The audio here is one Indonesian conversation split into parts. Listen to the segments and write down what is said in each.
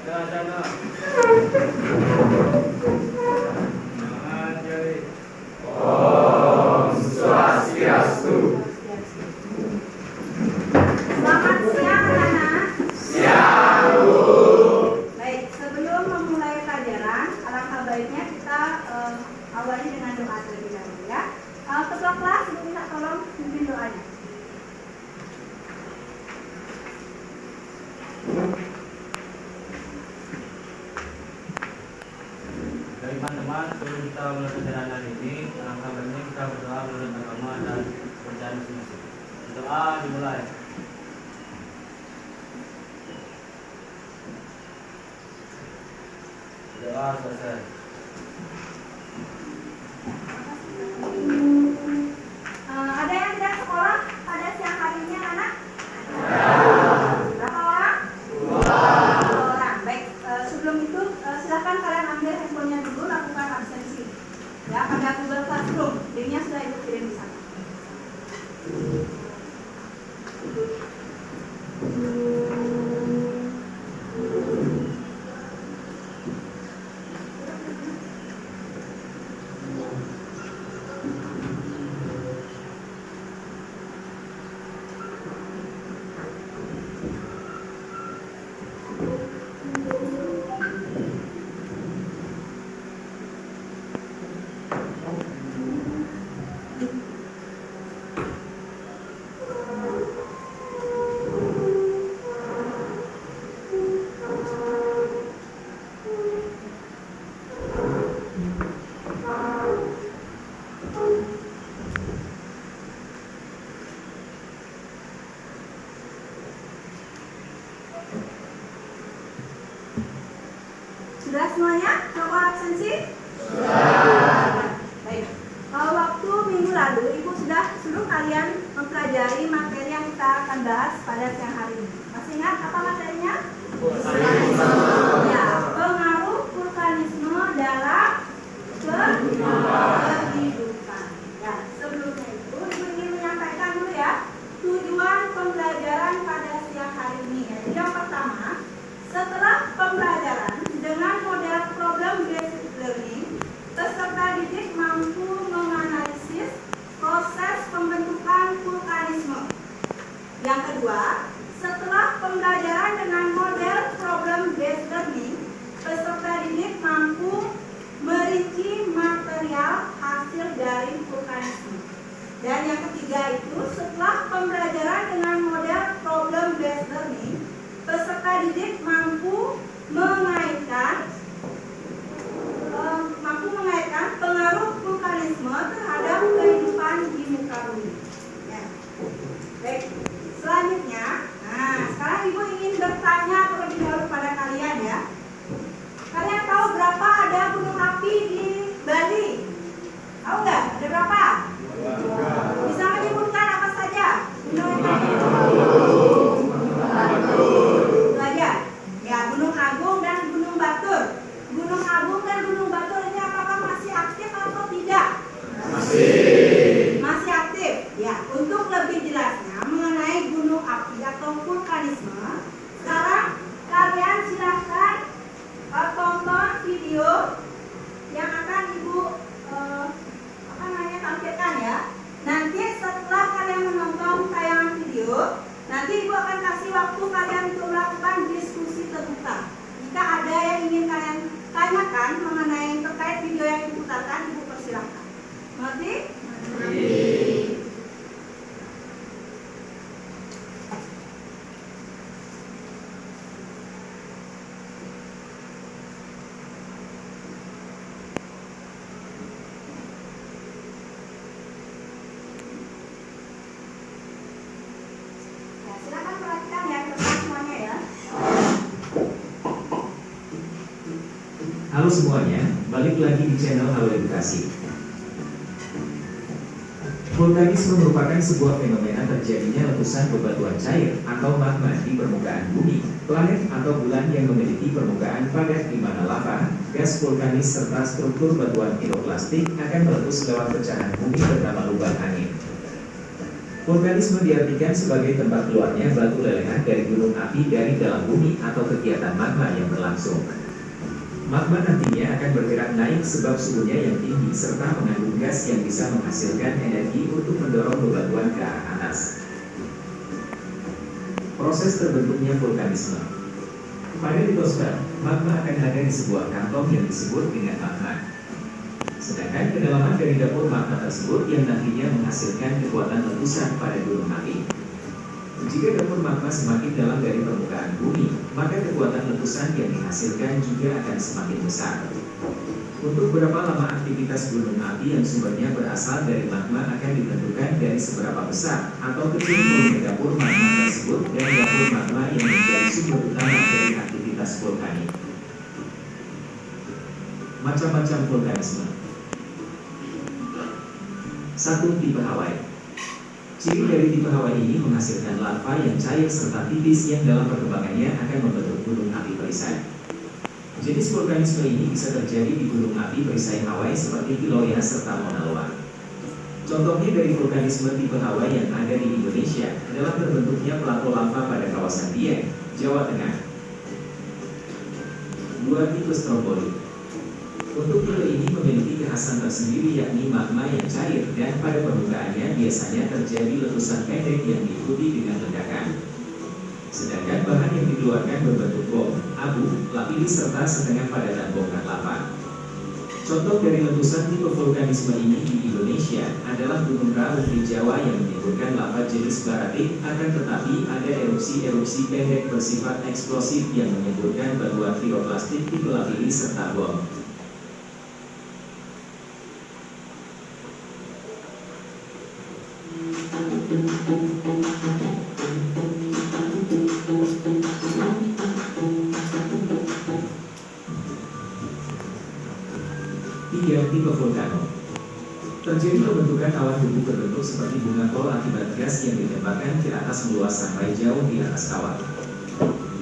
Om Swastiastu. Selamat siang anak-anak. Siang, Bu. Baik, sebelum memulai pelajaran, alangkah baiknya kita awali dengan doa terlebih dahulu ya. Ketua kelas, Ibu minta tolong pimpin doanya. Dari teman-teman, sebelum kita mulai perjalanan ini, alangkah baiknya kita berdoa menurut agama dan percaya masing-masing. Doa dimulai. Doa selesai. Ada yang tidak sekolah pada siang hari ini anak? Berapa orang? 2 orang. Baik, sebelum itu silakan kalian ambil handphonenya dulu, lakukan absensi. Ya, pada Google Classroom, linknya sudah Ibu kirim di sana. Sudah semuanya melakukan absensi? Sudah. Baik. Waktu minggu lalu Ibu sudah suruh kalian mempelajari materi yang kita akan bahas pada siang hari ini. Masih ingat apa materinya? Ya, pengaruh vulkanisme dalam kehidupan. Ya, sebelumnya itu Ibu ingin menyampaikan dulu ya tujuan pembelajaran pada siang hari ini. Yang pertama, setelah pembelajaran dengan model problem based learning, peserta didik mampu menganalisis proses pembentukan vulkanisme. Yang kedua, setelah pembelajaran dengan model problem based learning, peserta didik mampu merinci material hasil dari vulkanisme. Dan yang ketiga itu, setelah pembelajaran dengan model problem based learning, peserta didik mampu mengaitkan pengaruh vulkanisme terhadap kehidupan di muka bumi. Ya. Baik, selanjutnya, sekarang Ibu ingin bertanya terlebih dahulu pada kalian ya. Kalian tahu berapa ada gunung api di Bali? Tahu nggak? Ada berapa? Bisa menyebutkan apa saja? Gunung api. Gunung Agung dan Gunung Batur. Gunung Agung dan Gunung Batur ini apakah masih aktif atau tidak? Masih aktif. Ya, untuk lebih jelasnya mengenai gunung api atau vulkanisme, sekarang kalian silakan tonton video yang akan Ibu tampilkan ya. Nanti setelah kalian menonton tayangan video, nanti Ibu akan kasih waktu kalian untuk melakukan diskusi terbuka. Jika ada yang ingin kalian tanyakan mengenai terkait video yang diputarkan, Ibu persilahkan. Mengerti? Silakan perhatikan ya, teman semuanya ya. Halo semuanya, balik lagi di channel Halo Edukasi. Vulkanisme merupakan sebuah fenomena terjadinya letusan bebatuan cair atau magma di permukaan bumi, planet atau bulan yang memiliki permukaan padat di mana lava, gas vulkanis serta struktur batuan piroklastik akan meletus lewat pecahan bumi bernama lubang angin. Vulkanisme diartikan sebagai tempat keluarnya batu lelehan dari gunung api dari dalam bumi atau kegiatan magma yang berlangsung. Magma nantinya akan bergerak naik sebab suhunya yang tinggi serta mengandung gas yang bisa menghasilkan energi untuk mendorong bebatuan ke arah atas. Proses terbentuknya vulkanisme. Pada litosfer, magma akan ada di sebuah kantong yang disebut dengan magma. Sedangkan kedalaman dari dapur magma tersebut yang nantinya menghasilkan kekuatan letusan pada gunung api. Jika dapur magma semakin dalam dari permukaan bumi, maka kekuatan letusan yang dihasilkan juga akan semakin besar. Untuk berapa lama aktivitas gunung api yang sumbernya berasal dari magma akan ditentukan dari seberapa besar atau kecil volume dapur magma tersebut dan dapur magma yang menjadi sumber utama dari aktivitas vulkanik. Macam-macam vulkanisme. 1. Tipe Hawaii. Ciri dari tipe Hawaii ini menghasilkan lava yang cair serta tipis yang dalam perkembangannya akan membentuk gunung api perisai. Jenis vulkanisme ini bisa terjadi di gunung api perisai Hawaii seperti Kilauea serta Mauna Loa. Contohnya dari vulkanisme tipe Hawaii yang ada di Indonesia adalah terbentuknya plato lava pada kawasan Dieng, Jawa Tengah. 2. Tipe Stromboli. Untuk tipe ini memiliki kekhasan tersendiri yakni magma yang cair dan pada permukaannya biasanya terjadi letusan pendek yang diikuti dengan ledakan. Sedangkan bahan yang dikeluarkan berbentuk bom, abu, lapis serta setengah padatan bongkar lava. Contoh dari letusan tipe vulkanisme ini di Indonesia adalah Gunung Raung di Jawa yang menimbulkan lava jenis baratik, akan tetapi ada erupsi-erupsi pendek bersifat eksplosif yang menyemburkan batuan piroklastik tipe lapis serta bom. Tipe vulkano. Terjadi pembentukan awan debu berbentuk seperti bunga kol akibat gas yang ditembakkan ke atas meluas sampai jauh di atas kawah.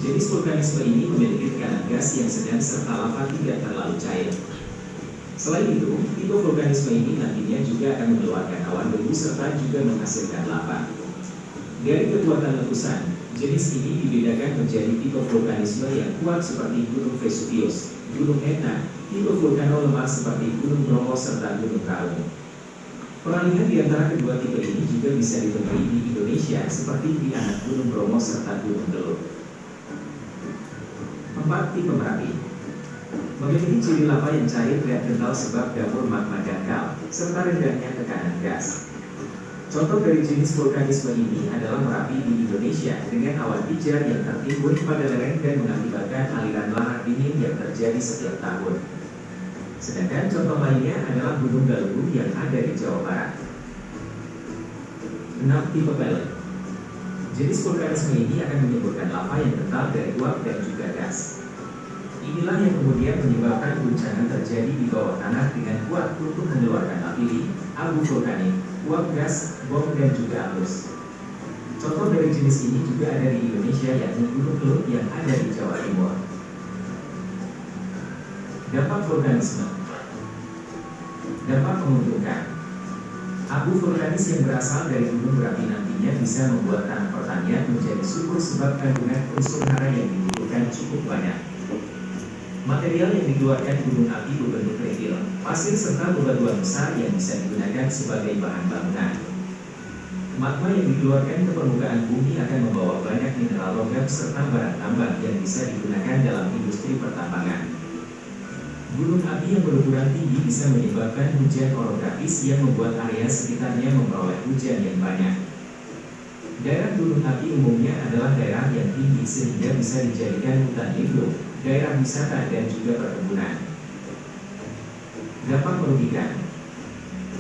Jenis vulkanisme ini memiliki tekanan gas yang sedang serta lava tidak terlalu cair. Selain itu, tipe vulkanisme ini nantinya juga akan mengeluarkan awan debu serta juga menghasilkan lava. Dari kekuatan letusan, jenis ini dibedakan menjadi tipe vulkanisme yang kuat seperti Gunung Vesuvius, Gunung Etna, tipe vulkano lemah seperti Gunung Bromo serta Gunung Raung. Peralihan di antara kedua tipe ini juga bisa ditemui di Indonesia seperti di anak Gunung Bromo serta Gunung Teluk. 4. Tipe Merapi. Memiliki ciri lava yang cair dan kental sebab dapur magma dangkal, serta rendahnya tekanan gas. Contoh dari jenis vulkanisme ini adalah Merapi di Indonesia dengan awan pijar yang tertimbun pada lereng dan mengakibatkan aliran lahar dingin yang terjadi setiap tahun. Sedangkan contoh lainnya adalah Gunung Galunggung yang ada di Jawa Barat. 6. Tipe Pellet. Jenis vulkanisme ini akan menyemburkan lava yang kental dari uap dan juga gas. Inilah yang kemudian menyebabkan guncangan terjadi di bawah tanah dengan kuat untuk mengeluarkan api, abu vulkanik, uap gas, bom dan juga amus. Contoh dari jenis ini juga ada di Indonesia yakni Gunung Teluk yang ada di Jawa Timur. Dampak vulkanisme. Dampak menguntungkan. Abu vulkanis yang berasal dari gunung berapi nantinya bisa membuat tanah pertanian menjadi subur sebab kandungan unsur hara yang dibutuhkan cukup banyak. Material yang dikeluarkan gunung api berbentuk kerikil, pasir serta bebatuan besar yang bisa digunakan sebagai bahan bangunan. Magma yang dikeluarkan ke permukaan bumi akan membawa banyak mineral logam serta barang tambang yang bisa digunakan dalam industri pertambangan. Gunung api yang berukuran tinggi bisa menyebabkan hujan orografis yang membuat area sekitarnya memperoleh hujan yang banyak. Daerah gunung api umumnya adalah daerah yang tinggi sehingga bisa dijadikan hutan lindung, daerah wisata dan juga perkebunan. Dampak merugikan.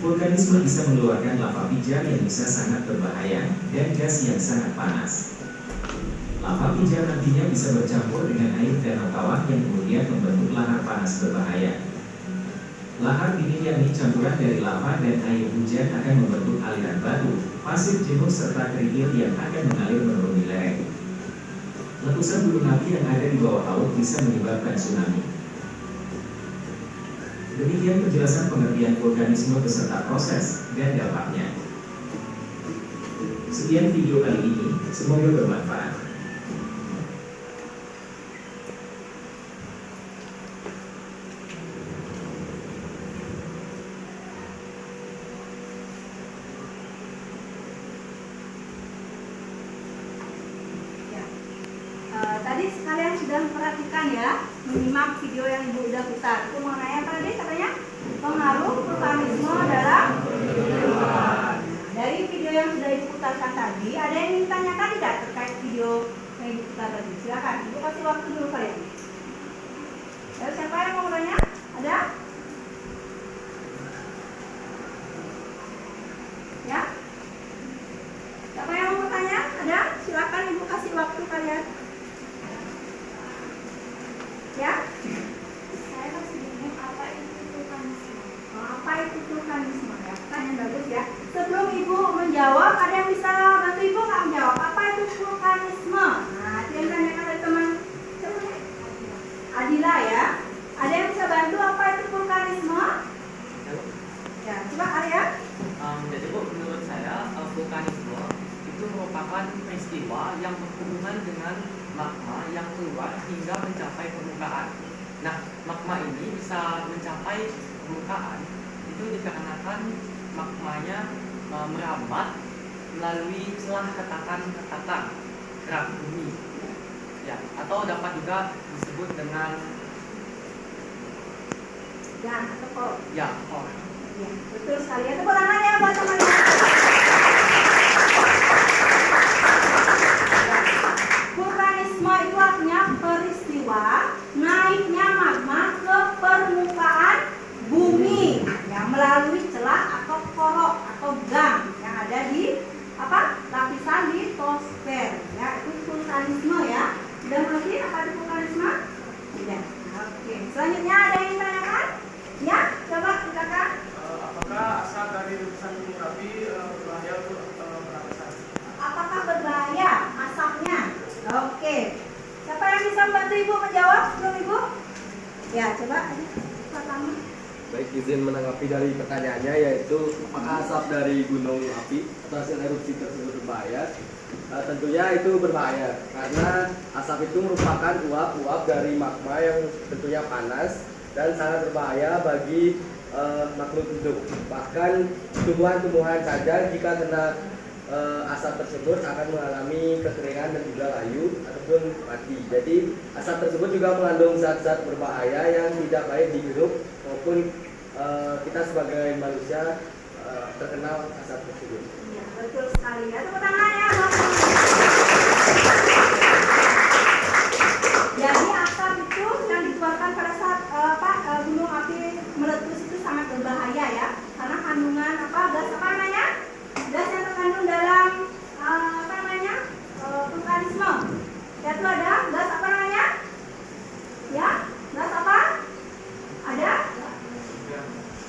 Vulkanisme bisa mengeluarkan lava pijar yang bisa sangat berbahaya dan gas yang sangat panas. Lava pijar nantinya bisa bercampur dengan air danau kawah yang kemudian membentuk lahar panas berbahaya. Lahar dingin yakni campuran dari lava dan air hujan akan membentuk aliran batu, pasir jenuh serta kerikil yang akan mengalir menuruni lereng. Letusan gunung api yang ada di bawah laut bisa menyebabkan tsunami. Demikian penjelasan pengertian vulkanisme beserta proses dan dampaknya. Sekian video kali ini, semoga bermanfaat. Tadi kalian sudah memperhatikan ya, menyimak video yang Ibu udah putar. Itu mengenai apa tadi katanya? Pengaruh vulkanisme dalam kehidupan. Dari video yang sudah Ibu putarkan tadi, ada yang ingin tanyakan tidak terkait video yang Ibu putar tadi? Silakan, Ibu kasih waktu dulu kalian. Siapa yang mau tanya? Ada? Ya? Siapa yang mau bertanya? Ada? Silakan Ibu kasih waktu kalian. Ya? Saya masih bingung apa itu vulkanisme. Apa itu vulkanisme? Ya, pertanyaan bagus ya. Sebelum Ibu menjawab, ada yang bisa bantu Ibu nggak menjawab? Apa itu vulkanisme? Nah, itu yang tanyakan oleh teman Adila ya. Ada yang bisa bantu apa itu vulkanisme? Ya, coba Arya. Jadi Bu, menurut saya vulkanisme itu merupakan peristiwa yang berhubungan dengan magma yang keluar hingga mencapai permukaan. Nah, magma ini bisa mencapai permukaan itu dikarenakan magmanya merambat melalui celah ketatan kerak bumi, ya, atau dapat juga disebut dengan Atau kok? ya core. Ya, betul sekali. Ya, tepuk tangan ya buat teman-teman. Vulkanisme itu artinya peristiwa naiknya magma ke permukaan bumi yang melalui celah atau korok atau gang yang ada di lapisan litosfer. Ya, itu vulkanisme ya. Sudah mengerti apa itu vulkanisme? Tidak. Oke. Selanjutnya ada yang ditanyakan? Ya, coba silakan. Apakah asap dari letusan gunung api berbahaya untuk pernapasan? Apakah berbahaya asapnya? Oke. Siapa yang bisa membantu Ibu menjawab sebelum Ibu? Ya, coba aja. Pertama. Baik, izin menanggapi dari pertanyaannya, yaitu apakah asap dari gunung api atau hasil erupsi tersebut berbahaya? Tentunya itu berbahaya karena asap itu merupakan uap-uap dari magma yang tentunya panas dan sangat berbahaya bagi makhluk hidup. Bahkan tumbuhan-tumbuhan saja jika kena asap tersebut akan mengalami kekeringan dan juga layu ataupun mati. Jadi asap tersebut juga mengandung zat-zat berbahaya yang tidak baik dihirup maupun kita sebagai manusia terkena asap tersebut. Iya, betul sekali ya. Tepuk tangan ya. Jadi asap itu yang dikeluarkan pada saat gunung api meletus itu sangat berbahaya ya. Karena kandungan gas apa namanya? Gas yang terkandung dalam vulkanisme. Yaitu ada gas apa namanya? Ya, gas apa? Ada?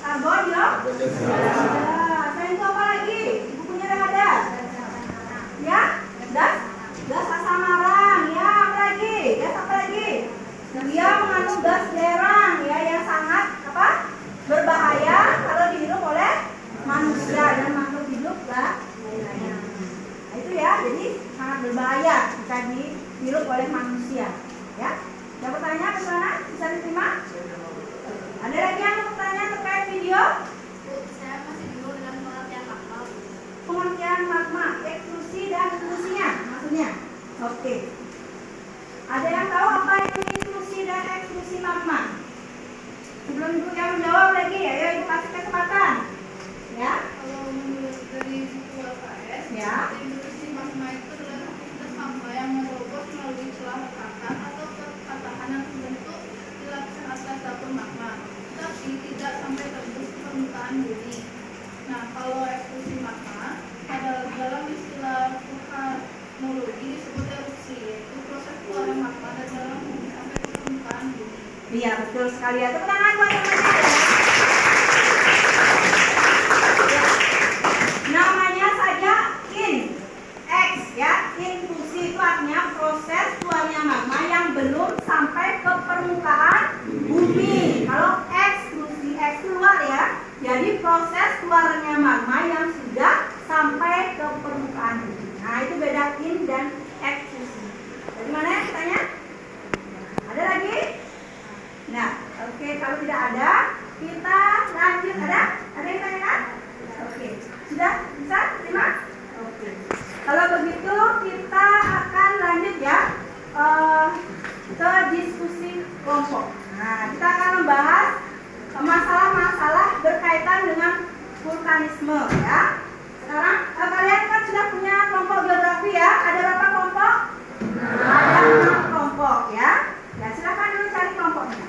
Karbon dioksida. Selain itu apa lagi? Bukunya ada. Ya, gas asam marang. Ya, apa lagi? Gas apa lagi? Dia mengandung gas belerang ya yang sangat berbahaya kalau dihirup oleh manusia dan makhluk hidup lainnya. Nah, itu ya, jadi sangat berbahaya jika dihirup oleh manusia. Ya, ada pertanyaan ke sana? Bisa diterima? Ada lagi yang mau bertanya terkait video? Bu, saya masih bingung dengan pengertian magma. Pengertian magma, ekstrusi dan ekstrusinya maksudnya. Oke. Ada yang tahu apa itu intrusi dan ekstrusi magma? Sebelum Ibu yang menjawab lagi ya, Ibu kasih kesempatan. Ya. Kalau menurut dari buku LKS, Ya. intrusi magma itu adalah aktivitas magma yang menerobos melalui celah retakan atau patahan yang terbentuk di lapisan atas dapur magma, tapi tidak sampai tembus ke permukaan bumi. Nah, kalau ekstrusi magma dalam istilah vulkanologi disebut erupsi, yaitu proses keluaran magma dari dalam bumi sampai ke permukaan bumi. Iya, betul sekali ya. Tepuk tangan buat teman-teman ya. Namanya saja intrusi itu artinya proses keluarnya magma yang belum sampai ke permukaan bumi. Kalau ekstrusi, keluar ya. Jadi proses keluarnya magma yang sudah sampai ke permukaan bumi. Sudah bisa terima? Oke. Kalau begitu kita akan lanjut ya ke diskusi kelompok. Nah, kita akan membahas masalah-masalah berkaitan dengan vulkanisme ya. Sekarang kalian kan sudah punya kelompok geografi ya. Ada berapa kelompok? Ada 6 kelompok ya. Ya, silakan dulu cari kelompoknya.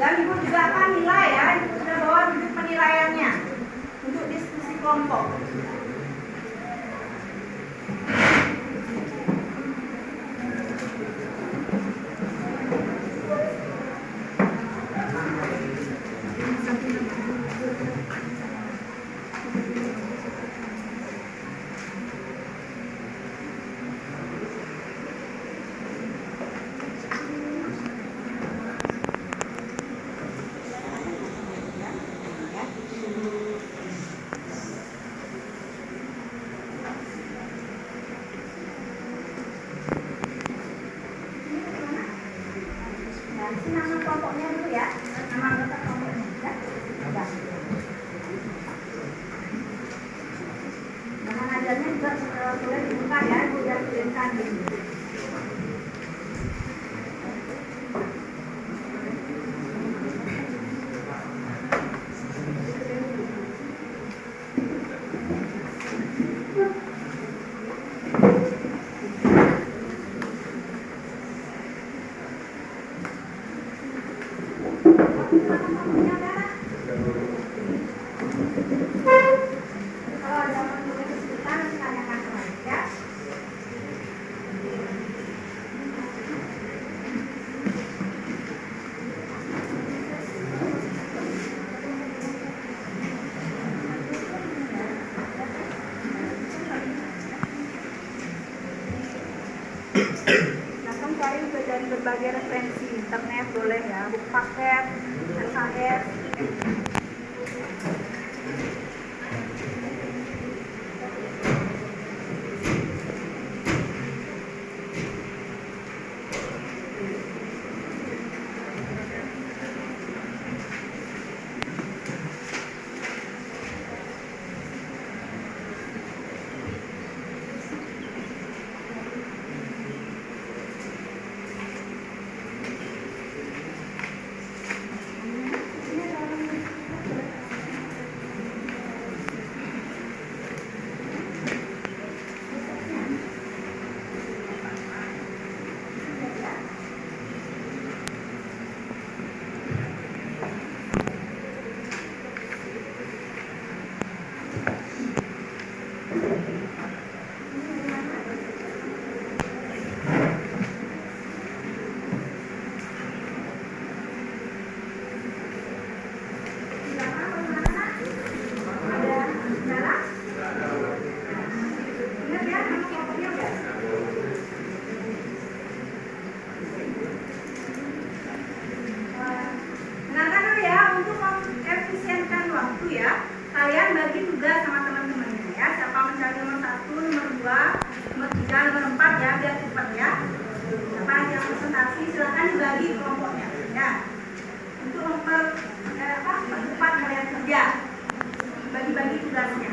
Dan Ibu juga akan nilai ya, Ibu sudah bawa rujuk penilaiannya untuk diskusi kelompok. Nama kelompoknya dulu ya, nama anggota kelompoknya ya. Nama ngajarnya juga boleh dibuka ya, sudah kirimkan ini. berbagai referensi internet boleh ya, buku paket, SKS. Dengarkan dulu ya, untuk mengefisienkan waktu ya, kalian bagi tugas sama teman-temannya ya. Siapa mencari nomor 1, nomor 2, nomor 3, nomor 4 ya, biar cepat ya. Siapa yang presentasi silakan dibagi kelompoknya ya. Untuk mempercepat kalian kerja, bagi-bagi tugasnya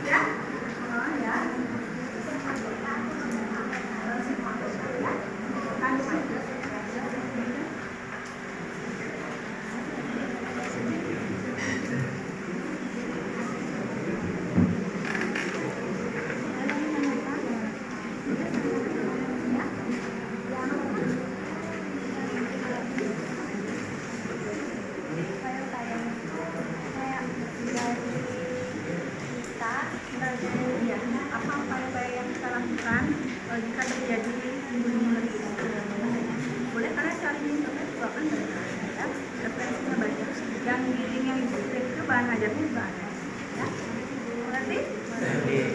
ya. Oh, ya. Apa upaya yang kita lakukan jika terjadi gunung meletus? Boleh kalian cari di internet juga kan banyak ya, referensinya banyak. Yang giring yang listrik itu bahan ajarnya juga ada ya. Berarti ya.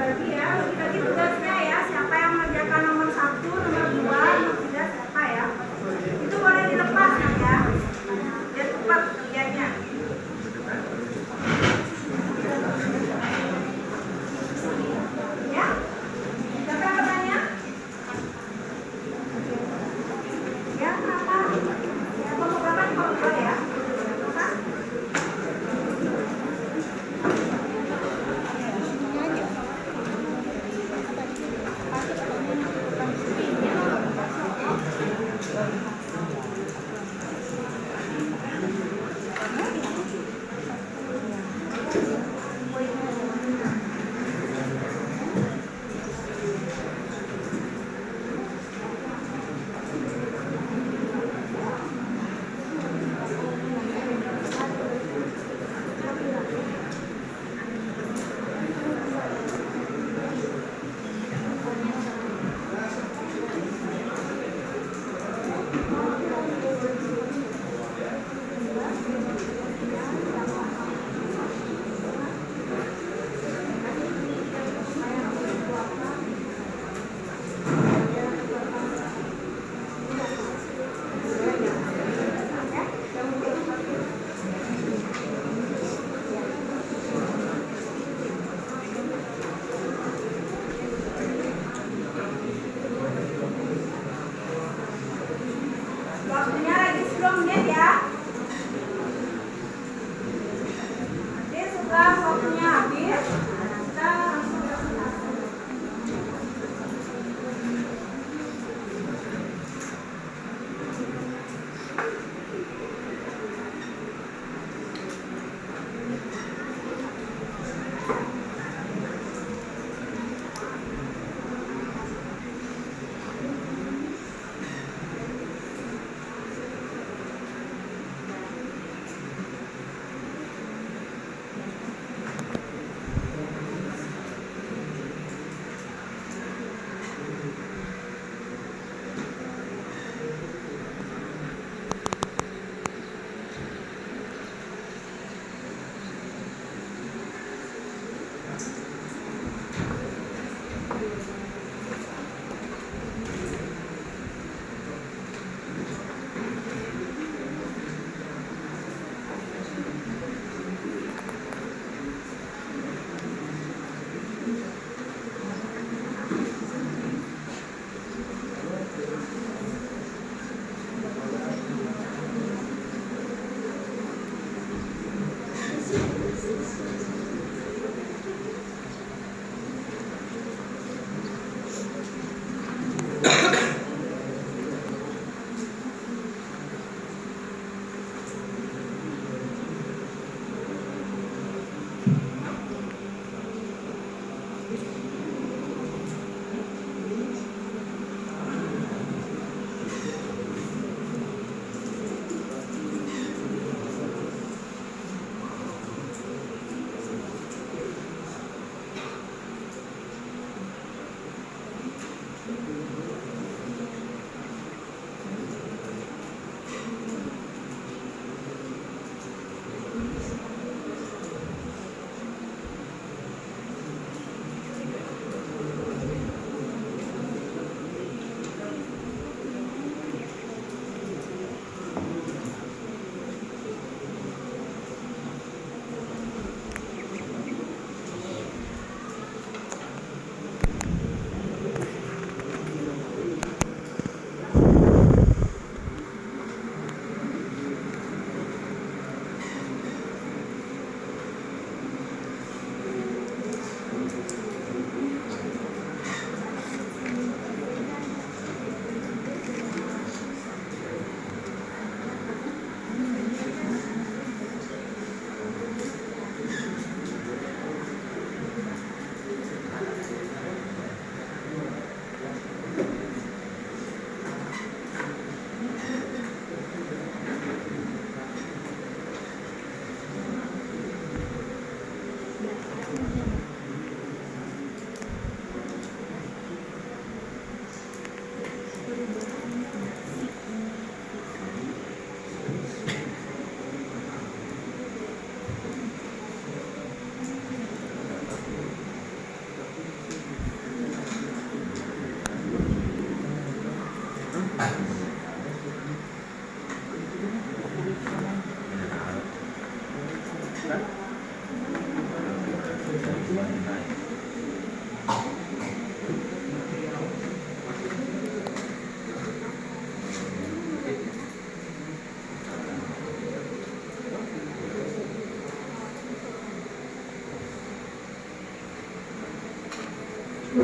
dibagi ya, dibagi tugasnya ya. Siapa yang mengerjakan nomor 1, nomor 2, nomor 3 siapa ya? Itu boleh dilepas ya. Biar cepat kerjanya. Ya? Siapa yang bertanya? Ya, kenapa? Ya, kelompok berapa nih kelompok 2 ya? Kenapa? Ya,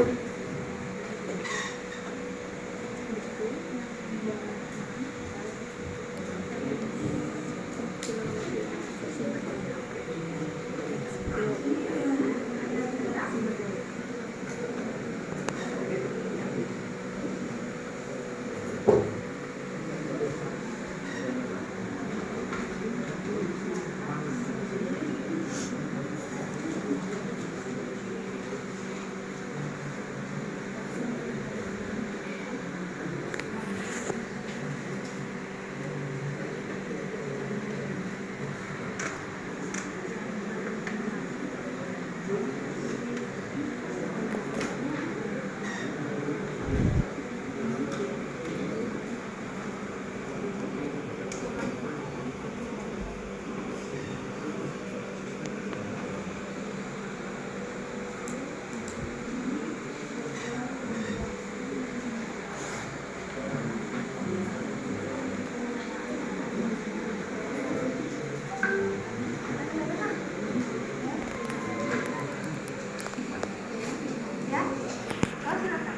oh, silakan.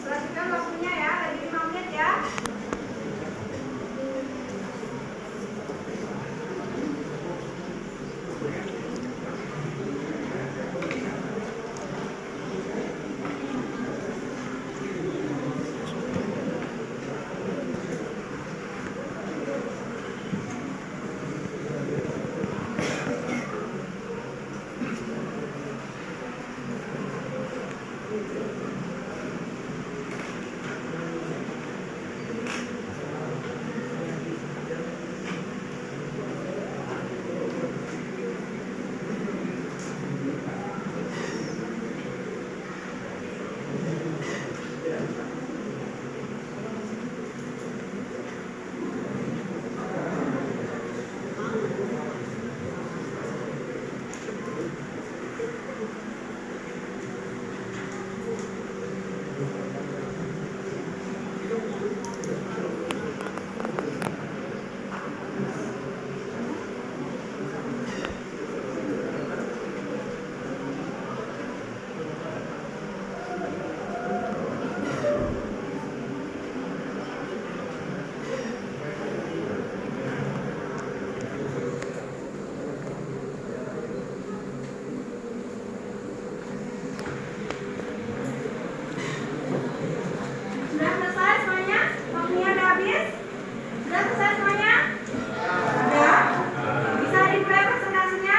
Selanjutnya waktunya ya, lagi 5 menit ya. Sudah selesai semuanya? Waktunya udah habis? Sudah selesai semuanya? Sudah? Bisa dimulai presentasinya?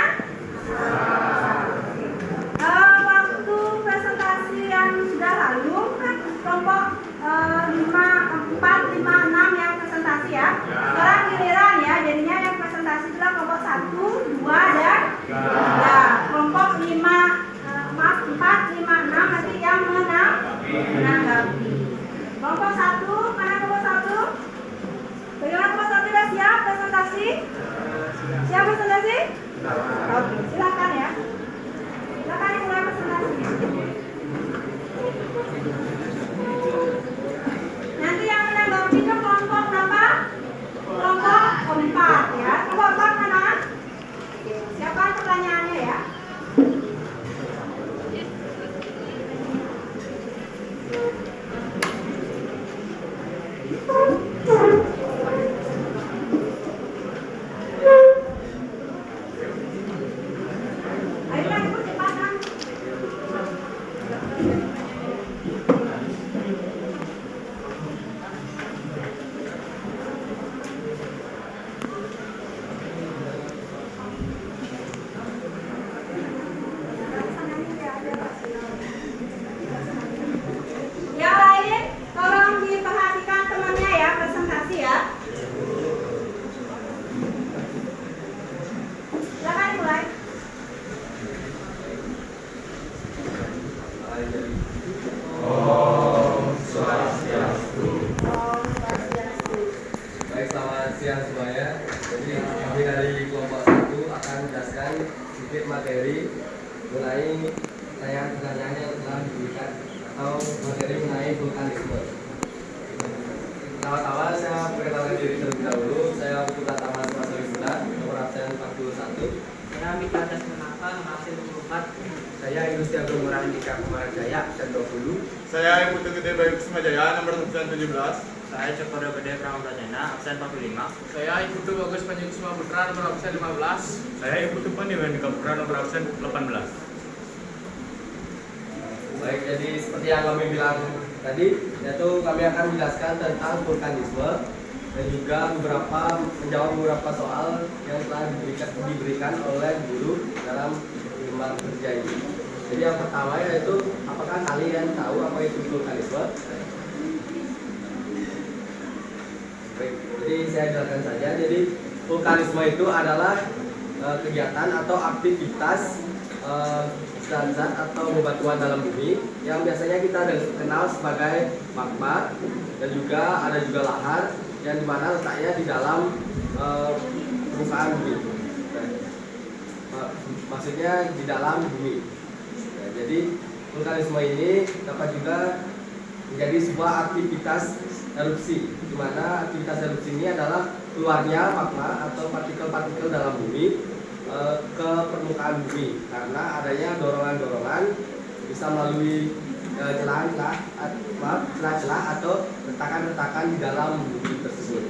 Waktu presentasi yang sudah lalu kan kelompok 4, 5, 6 yang presentasi ya. Sekarang giliran ya, jadinya yang presentasi adalah kelompok 1, 2, dan 3. Kelompok 4, 5, 6 nanti yang menanggapi. Kelompok 1, mana kelompok 1? Bagaimana kelompok 1 sudah siap presentasi? Siap presentasi? Oke, silakan ya. Silakan dimulai presentasinya. mulai dari Om Swastiastu. Om Swastiastu. baik, selamat siang semuanya. Jadi kami dari kelompok 1 akan menjelaskan sedikit materi mengenai pertanyaan-pertanyaan yang telah diberikan atau materi mengenai vulkanisme. Pertama-tama saya perkenalkan diri terlebih dahulu. Saya Putu Tataman Swasta Wisuda, nomor absen 41. Saya Mita Dasmanaka, nomor absen 24. Saya Ilusti Agung Murandika Kumarajaya, absen 20. Saya Putu Gede Bayu Kusumajaya, nomor absen 17. Saya Cokro Gede Pramutajana, absen 45. Saya Putu Bagus Panji Kusuma Putra, nomor absen 15. Saya Putu Pandiwendika Putra, nomor absen 18. Baik, jadi seperti yang kami bilang tadi, yaitu kami akan menjelaskan tentang vulkanisme dan juga menjawab beberapa soal yang telah diberikan oleh guru dalam lembar kerja ini. Jadi yang pertama yaitu, apakah kalian tahu apa itu vulkanisme? Baik, jadi saya jelaskan saja. Jadi vulkanisme itu adalah kegiatan atau aktivitas zat-zat atau bebatuan dalam bumi yang biasanya kita kenal sebagai magma, dan juga ada juga lahar yang dimana letaknya di dalam permukaan bumi. Maksudnya di dalam bumi. Nah, jadi vulkanisme ini dapat juga menjadi sebuah aktivitas erupsi, di mana aktivitas erupsi ini adalah keluarnya magma atau partikel-partikel dalam bumi ke permukaan bumi karena adanya dorongan-dorongan bisa melalui celah-celah atau retakan-retakan di dalam bumi tersebut.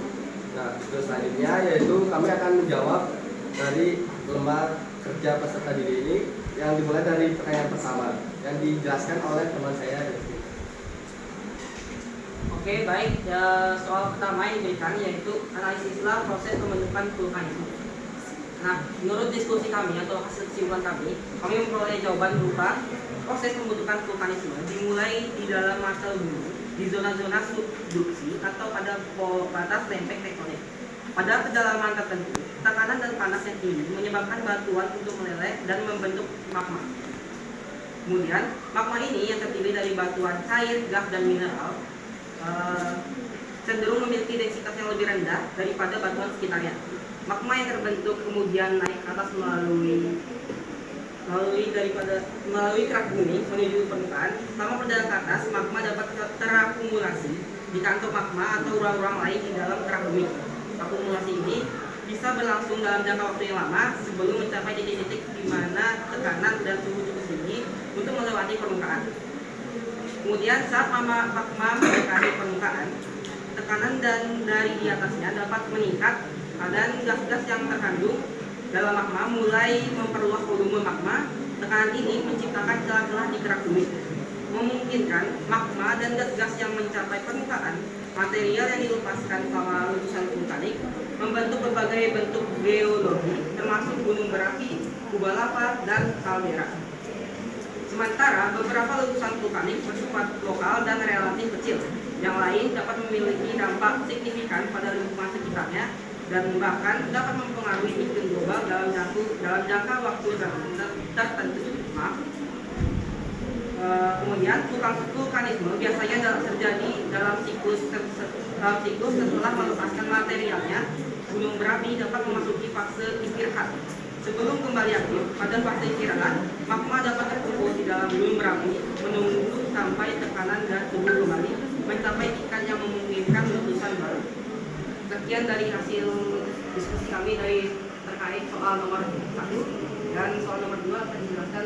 Nah, terus selanjutnya yaitu kami akan menjawab dari lembar kerja peserta didik ini yang dimulai dari pertanyaan pertama yang dijelaskan oleh teman saya. Oke, baik. Soal pertama yang diberikan yaitu analisislah proses pembentukan vulkanisme. Nah, menurut diskusi kami atau hasil kesimpulan kami memperoleh jawaban berupa proses pembentukan vulkanisme dimulai di dalam mantel bumi, di zona-zona subduksi atau pada batas lempeng tektonik. Pada kedalaman tertentu, tekanan dan panas yang tinggi menyebabkan batuan untuk meleleh dan membentuk magma. Kemudian, magma ini yang terdiri dari batuan cair, gas, dan mineral cenderung memiliki densitas yang lebih rendah daripada batuan sekitarnya. Magma yang terbentuk kemudian naik ke atas melalui kerak bumi menuju permukaan. Selama perjalanan ke atas, magma dapat terakumulasi di kantong magma atau ruang-ruang lain di dalam kerak bumi. Akumulasi ini bisa berlangsung dalam jangka waktu yang lama sebelum mencapai titik-titik di mana tekanan dan suhu cukup tinggi untuk melewati permukaan. Kemudian saat magma mendekati permukaan, tekanan dari di atasnya dapat meningkat dan gas-gas yang terkandung dalam magma mulai memperluas volume magma. Tekanan ini menciptakan celah-celah di kerak bumi, memungkinkan magma dan gas-gas yang mencapai permukaan. Material yang dilepaskan selama letusan vulkanik membentuk berbagai bentuk geologi, termasuk gunung berapi, kubah lava, dan kaldera. Sementara beberapa letusan vulkanik bersifat lokal dan relatif kecil. Yang lain dapat memiliki dampak signifikan pada lingkungan sekitarnya dan bahkan dapat mempengaruhi iklim global dalam jangka waktu tertentu. Kemudian vulkanisme biasanya terjadi dalam siklus setelah melepaskan materialnya. Gunung berapi dapat memasuki fase istirahat. Sebelum kembali aktif, pada fase istirahat, magma dapat terkumpul di dalam gunung berapi menunggu sampai tekanan dan suhu kembali mencapai tingkat yang memungkinkan letusan baru. Sekian dari hasil diskusi kami terkait soal nomor 1, dan soal nomor 2 akan dijelaskan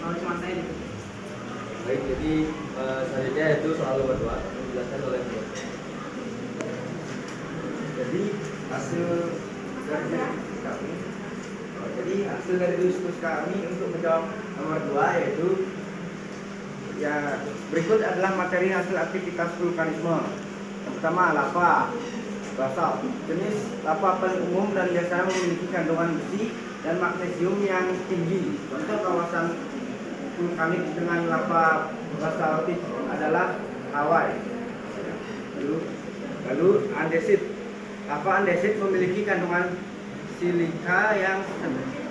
oleh teman saya. Baik, jadi selanjutnya itu soal nomor 2 dijelaskan oleh teman. Jadi hasil dari diskusi kami untuk menjawab nomor 2 yaitu ya berikut adalah materi hasil aktivitas vulkanisme. Yang pertama, lava basalt. Jenis lava paling umum dan biasanya memiliki kandungan besi dan magnesium yang tinggi. Contoh kawasan vulkanik dengan lava basaltik adalah Hawaii. Lalu andesit. Lava andesit memiliki kandungan silika yang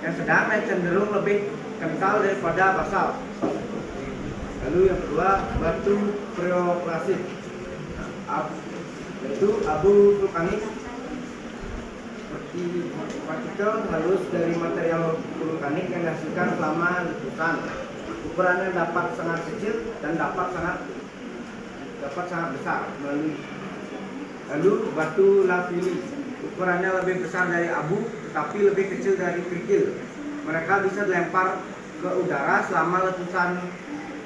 sedang dan cenderung lebih kental daripada basalt. Lalu yang kedua batu preoklasik, yaitu abu vulkanik seperti partikel halus dari material vulkanik yang dihasilkan selama letusan. Ukurannya dapat sangat kecil dan dapat sangat besar melalui. Lalu batu lavili, ukurannya lebih besar dari abu tetapi lebih kecil dari kerikil. Mereka bisa dilempar ke udara selama letusan.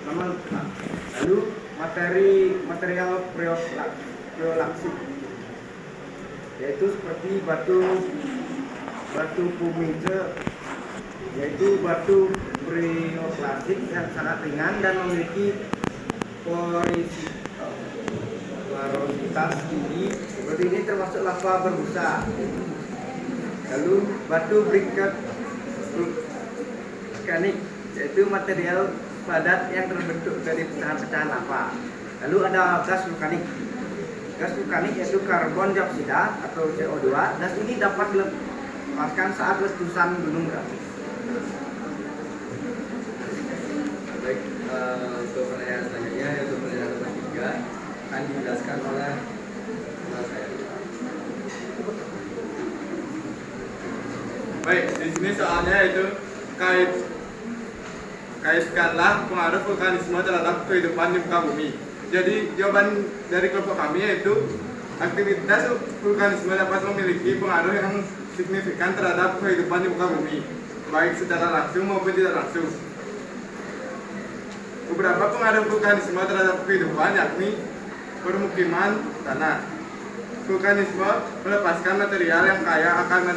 Lalu material preolaksik, yaitu seperti batu pumice, yaitu batu preoklasik yang sangat ringan dan memiliki porositas tinggi. Seperti ini termasuk lava berbusa. Lalu batu briket vulkanik, yaitu material padat yang terbentuk dari pecahan-pecahan lava. Lalu ada gas vulkanik. Gas vulkanik yaitu karbon dioksida atau CO2. Gas ini dapat dilepaskan saat letusan gunung berapi. Baik, untuk pertanyaan selanjutnya yaitu pertanyaan nomor 3 akan dijelaskan oleh teman saya. Baik, di sini soalnya itu kaitkanlah pengaruh vulkanisme terhadap kehidupan di muka bumi. Jadi jawaban dari kelompok kami yaitu aktivitas vulkanisme dapat memiliki pengaruh yang signifikan terhadap kehidupan di muka bumi, baik secara langsung maupun tidak langsung. Beberapa pengaruh vulkanisme terhadap kehidupan yakni permukiman tanah. Vulkanisme melepaskan material yang kaya akan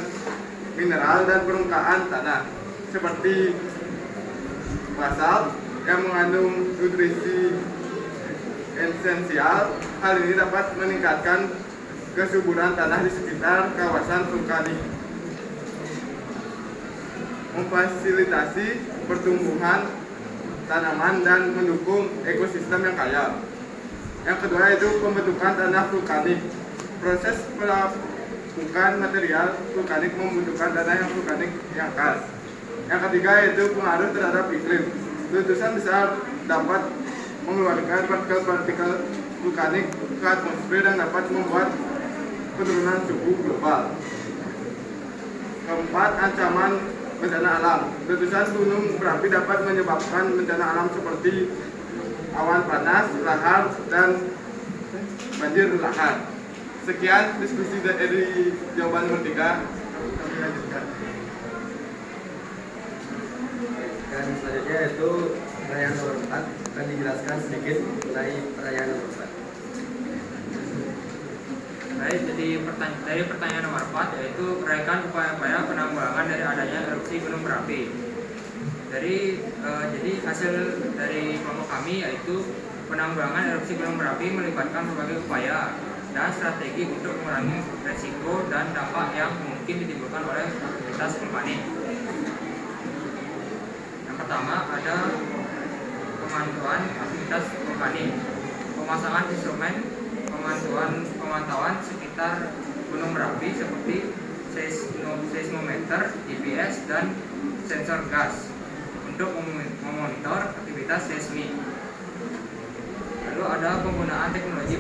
mineral dan permukaan tanah, seperti basalt yang mengandung nutrisi esensial. Hal ini dapat meningkatkan kesuburan tanah di sekitar kawasan vulkanik, memfasilitasi pertumbuhan tanaman dan mendukung ekosistem yang kaya. Yang kedua itu pembentukan tanah vulkanik. Proses melakukan material vulkanik membutuhkan tanah yang vulkanik yang khas. Yang ketiga yaitu pengaruh terhadap iklim. Letusan besar dapat mengeluarkan partikel-partikel vulkanik ke atmosfer dan dapat membuat penurunan suhu global. Keempat, ancaman bencana alam. Letusan gunung berapi dapat menyebabkan bencana alam seperti awan panas, lahar, dan banjir lahar. Sekian diskusi dari jawaban nomor 3. Kami lanjutkan. Dan selanjutnya yaitu pertanyaan nomor 4 akan dijelaskan sedikit mengenai pertanyaan nomor 4. Baik, jadi dari pertanyaan nomor 4 yaitu uraikan upaya-upaya penanggulangan dari adanya erupsi gunung berapi. Jadi hasil dari kelompok kami yaitu penanggulangan erupsi gunung berapi melibatkan berbagai upaya dan strategi untuk mengurangi resiko dan dampak yang mungkin ditimbulkan oleh aktivitas vulkanik. Yang pertama ada pemantauan aktivitas vulkanik, pemasangan instrumen pemantauan sekitar gunung berapi seperti seismometer, GPS, dan sensor gas untuk memonitor aktivitas seismik. Lalu ada penggunaan teknologi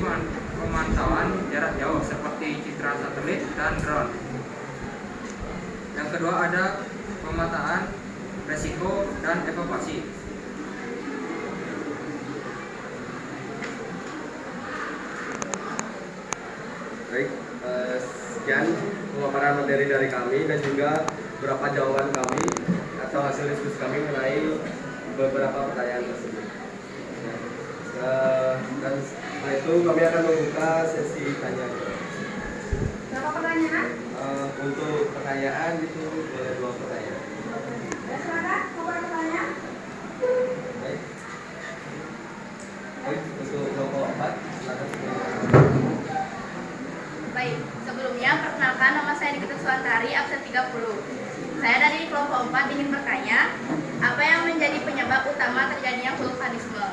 pemantauan jarak jauh seperti citra satelit dan drone. Yang kedua ada pemetaan resiko dan evakuasi. Baik, sekian pemaparan materi dari kami dan juga beberapa jawaban kami atau hasil diskusi kami mengenai beberapa pertanyaan tersebut. Dan setelah itu kami akan membuka sesi tanya jawab. Berapa pertanyaan? Untuk pertanyaan itu boleh 2 pertanyaan. Ya, silakan, mau bertanya? Baik. Baik, untuk kelompok 4 silakan. Baik, sebelumnya perkenalkan nama saya Nikita Suantari, absen 30. Saya dari kelompok 4 ingin bertanya, apa yang menjadi penyebab utama terjadinya vulkanisme?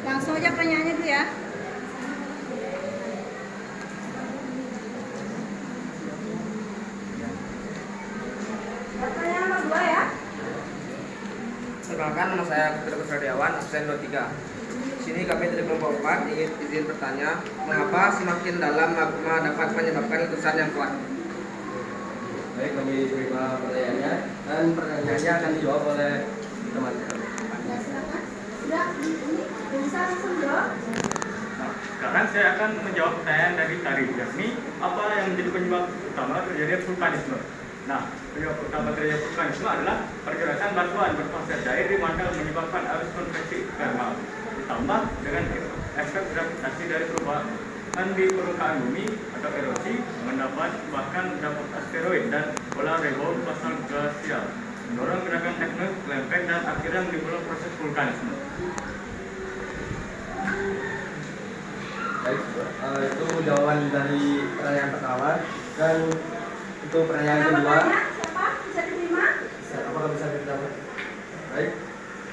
Langsung aja pertanyaannya dulu ya. Pertanyaan nomor 2 ya. Perkenalkan, nama saya Putra Kusardiawan, absen 23. Di sini kami dari kelompok 4 ingin izin bertanya, mengapa semakin dalam magma dapat menyebabkan letusan yang kuat? Baik, kami terima pertanyaannya dan pertanyaannya akan dijawab oleh teman kami. Ya, silakan. Sudah, ini bisa langsung jawab. Nah, sekarang saya akan menjawab pertanyaan dari Tari, yakni apa yang menjadi penyebab utama terjadinya vulkanisme. Nah, penyebab utama terjadinya vulkanisme adalah pergerakan batuan berproses cair di mana menyebabkan arus konveksi termal, ditambah dengan efek gravitasi dari perubahan di permukaan bumi atau erosi, mendapat bahkan dapat asteroid dan bola rebound pasal glasial, mendorong gerakan tektonik lempeng dan akhirnya menimbulkan proses vulkanisme. Baik, itu jawaban dari pertanyaan pertama. Dan untuk pertanyaan kedua, Siapa? Bisa diterima? apakah bisa kita? Baik,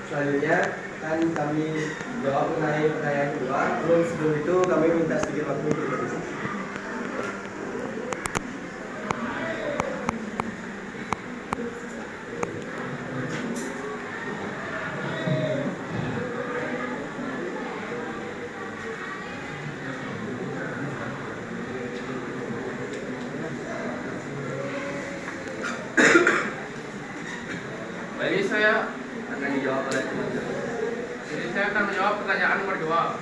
selanjutnya kan kami jawab mengenai pertanyaan kedua. Sebelum itu kami minta sedikit waktu untuk berdiskusi. Jadi saya Akan dijawab oleh teman-teman. akan menjawab pertanyaan nomor 2.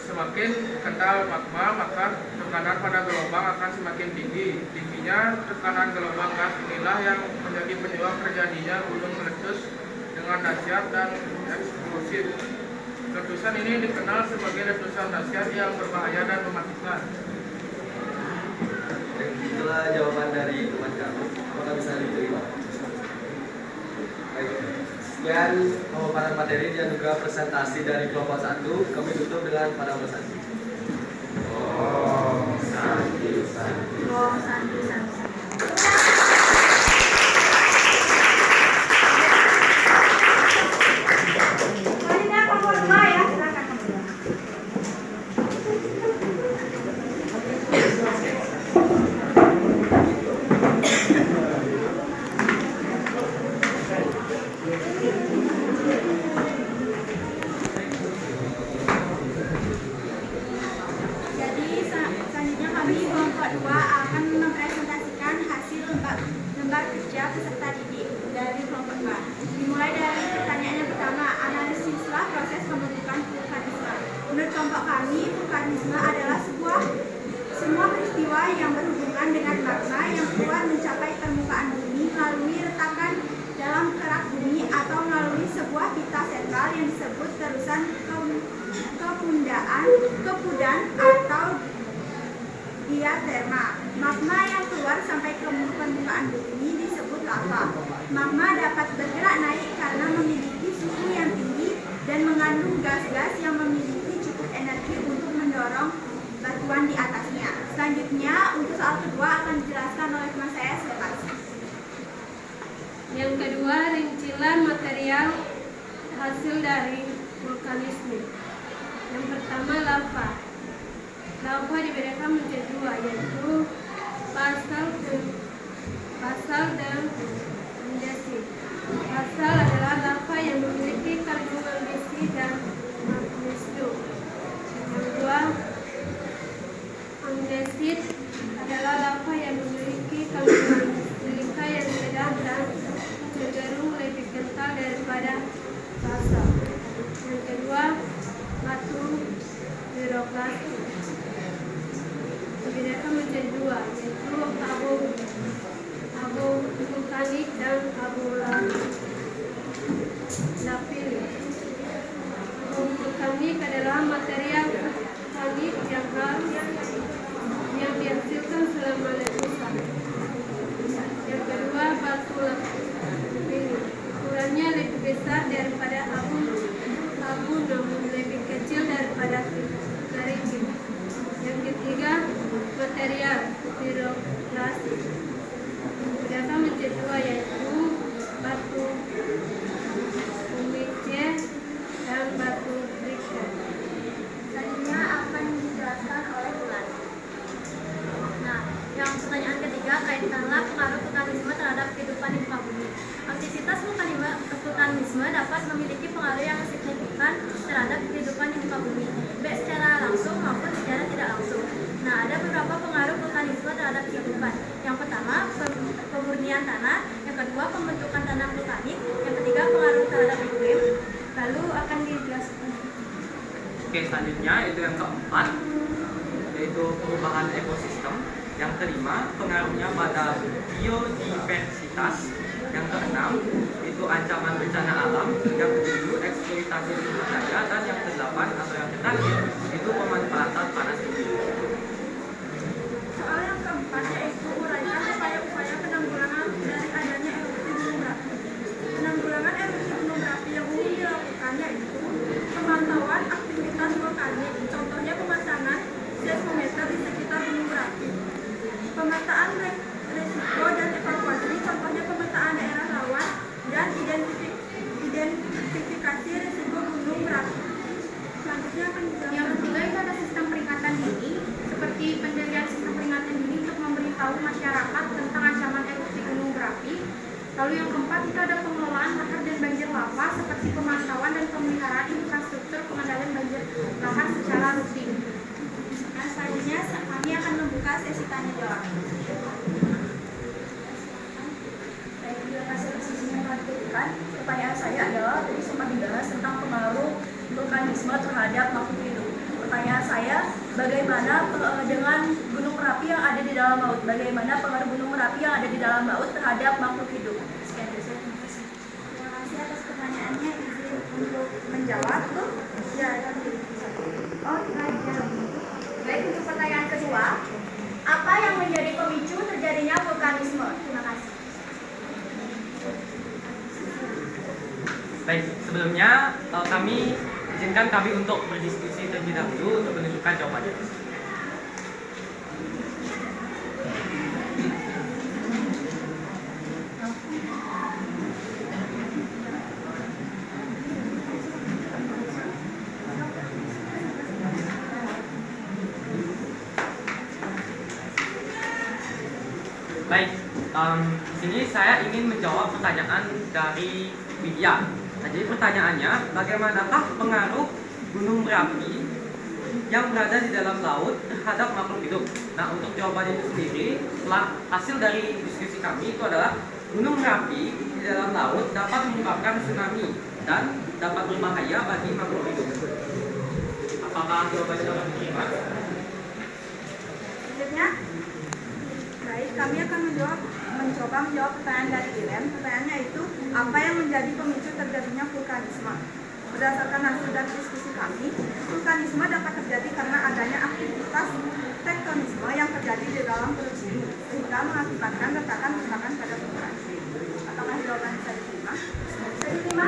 Semakin kental magma, maka tekanan pada gelombang akan semakin tinggi. Tingginya tekanan gelombang gas inilah yang menjadi penyebab terjadinya gunung meletus dengan dahsyat dan eksplosif. Letusan ini dikenal sebagai letusan dahsyat yang berbahaya dan mematikan. Itulah jawaban dari teman kami. Apakah bisa diterima? Baik. Sekian pemaparan materi dan juga presentasi dari kelompok 1. Kami tutup dengan pada presentasi. Oh, santi, santi. Selanjutnya kelompok 2 ya, silakan kelompok 2. Jadi selanjutnya kami kelompok 2 akan mempresentasikan hasil lembar kerja peserta didik dari kelompok 2. Dimulai dari pertanyaan yang pertama, analisislah proses pembentukan vulkanisme. Menurut kelompok kami, vulkanisme adalah semua peristiwa yang berhubungan dengan magma yang keluar mencapai permukaan bumi melalui retakan dalam kerak bumi atau melalui sebuah pita sentral yang disebut terusan kepudan atau diaterma. Magma yang keluar sampai ke permukaan bumi disebut lava. Magma dapat bergerak naik karena memiliki suhu yang tinggi dan mengandung gas-gas yang memiliki cukup energi untuk mendorong batuan di atasnya. Selanjutnya, untuk soal kedua akan dijelaskan oleh teman saya, Sepas. Yang kedua, rincian material hasil dari vulkanisme. Yang pertama, lava. Lava dibedakan menjadi 2, yaitu basal dan andesit. Basal adalah lava yang memiliki kandungan besi dan magnesium. Yang kedua, andesit adalah lava yang memiliki kandungan silika yang rendah dan cenderung lebih kental daripada basal. Yang kedua, batu piroklastik. Dibedakan menjadi 2, yaitu abu vulkanik dan abu lapilli. Abu vulkanik adalah material vulkanik yang dihasilkan selama letusan. Yang kedua, batu lapilli. Ukurannya lebih besar daripada abu namun lebih kecil daripada keriting. Yang ketiga, material piroklastik. Dibedakan menjadi 2, yaitu batu pumice dan batu briket. Selanjutnya akan dijelaskan oleh Bulan. Nah, yang vulkanisme dapat memiliki pengaruh yang signifikan terhadap kehidupan di muka bumi, baik secara langsung maupun secara tidak langsung. Nah, ada beberapa pengaruh vulkanisme terhadap kehidupan. Yang pertama, pemurnian tanah. Yang kedua, pembentukan tanah vulkanik. Yang ketiga, pengaruh terhadap iklim. Lalu akan dijelaskan. Oke, selanjutnya itu yang keempat, yaitu perubahan ekosistem. Yang kelima, pengaruhnya pada biodiversitas. Yang keenam, itu ancaman bencana alam. Yang ketujuh, eksploitasi sumber daya. Dan yang kedelapan atau yang terakhir, itu pemanfaatan panas bumi. Soal yang keempat yaitu uraikan upaya-upaya penanggulangan dari adanya erupsi gunung berapi. Penanggulangan erupsi gunung berapi yang umum dilakukan yaitu pemantauan aktivitas vulkanik, contohnya pemasangan seismometer di sekitar gunung berapi, pemetaan resiko dan evakuasi, contohnya pemetaan daerah rawan dan identifikasi resiko gunung berapi. Selanjutnya akan dijelaskan. Yang ketiga itu ada sistem peringatan dini, seperti pendirian sistem peringatan dini untuk memberitahu masyarakat tentang ancaman erupsi gunung berapi. Lalu yang keempat itu ada pengelolaan lahar dan banjir lava, seperti pemantauan dan pemeliharaan infrastruktur pengendalian banjir lahar secara rutin. Nah, selanjutnya kami akan membuka sesi tanya jawab. Baik, terima kasih atas sesinya yang telah diberikan. Pertanyaan saya adalah tadi sempat dibahas tentang pengaruh vulkanisme terhadap makhluk hidup. Pertanyaan saya, bagaimana dengan gunung merapi yang ada di dalam laut? Bagaimana pengaruh gunung merapi yang ada di dalam laut terhadap makhluk hidup? Sekian dari saya, terima kasih. Terima kasih atas pertanyaannya. Izin untuk menjawab tuh. Ya, oh, Baik, untuk pertanyaan kedua, apa yang menjadi pemicu terjadinya vulkanisme? Terima kasih. Baik, sebelumnya izinkan kami untuk berdiskusi terlebih dahulu untuk menentukan jawabannya. Baik, di sini saya ingin menjawab pertanyaan dari Widya. Nah, jadi pertanyaannya, bagaimanakah pengaruh gunung berapi yang berada di dalam laut terhadap makhluk hidup? Nah, untuk jawabannya itu sendiri, setelah hasil dari diskusi kami itu adalah gunung berapi di dalam laut dapat menyebabkan tsunami dan dapat berbahaya bagi makhluk hidup. Apakah jawabannya dapat diterima? Selanjutnya, baik, kami akan mencoba menjawab pertanyaan dari Irem. Pertanyaannya itu, apa yang menjadi pemicu terjadinya vulkanisme? Berdasarkan hasil dari diskusi kami, vulkanisme dapat terjadi karena adanya aktivitas tektonisme yang terjadi di dalam perut bumi, sehingga mengakibatkan retakan-retakan pada permukaan. Apakah jawaban bisa diterima? Diterima.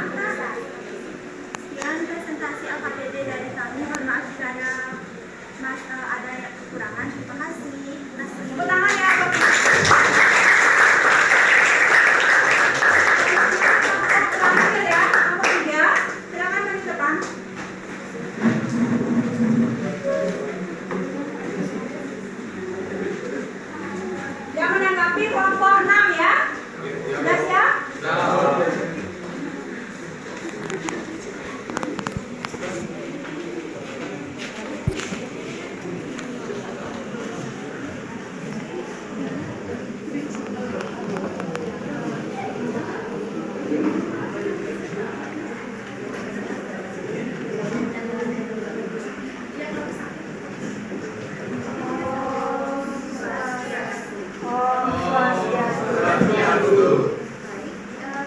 Sekian presentasi LKPD dari kami. Mohon maaf jika ada kekurangan. Terima kasih. Tepuk tangan ya. Yang menanggapi kelompok 6 ya. Sudah siap?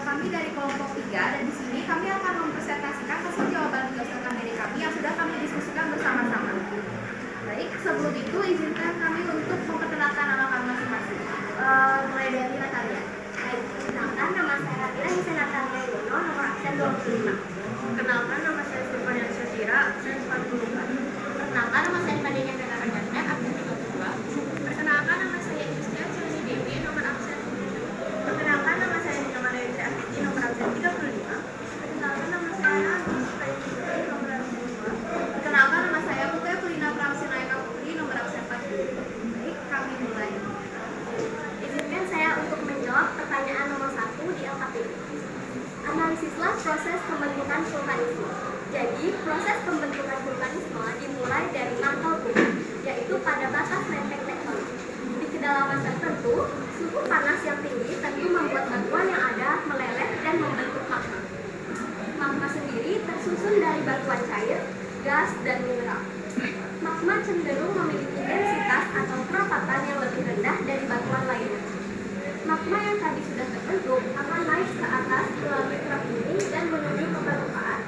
Kami dari kelompok 3 dan di sini kami akan mempresentasikan hasil jawaban berdasarkan dari kami yang sudah kami diskusikan bersama-sama. Baik, sebelum itu izinkan kami untuk memperkenalkan nama kami masing-masing. Mulai dari Natalia. Baik, perkenalkan nama saya Nabila Hisa Natalia Yono, nomor absen 25. Perkenalkan nama saya Sulfania Syafira, absen 44. Perkenalkan nama saya Padenya Vena Rajatnya, absen 32. Perkenalkan nama saya Christian Sylvie Dewi, nomor absen 7. Perkenalkan nama saya Nina Maria Akti, nomor absen 35. Perkenalkan nama saya Nuska Yusri, nomor absen 2. Perkenalkan nama saya Putri Kulina Pramsinayaka Putri, nomor absen 40. Baik, kami mulai. Izinkan saya untuk menjawab pertanyaan nomor 1 di LKPD. Analisa analisislah proses pembentukan vulkanisme. Jadi, proses pembentukan vulkanisme dimulai dari mangkal bumi, yaitu pada batas lempeng tektonik. Di kedalaman tertentu, suhu panas yang tinggi tentu membuat batuan yang ada meleleh dan membentuk magma. Magma sendiri tersusun dari batuan cair, gas, dan mineral. Magma cenderung memiliki densitas atau kerapatan yang lebih rendah dari batuan lainnya. Magma yang tadi sudah terbentuk akan naik ke atas melalui kerak bumi dan menuju ke permukaan.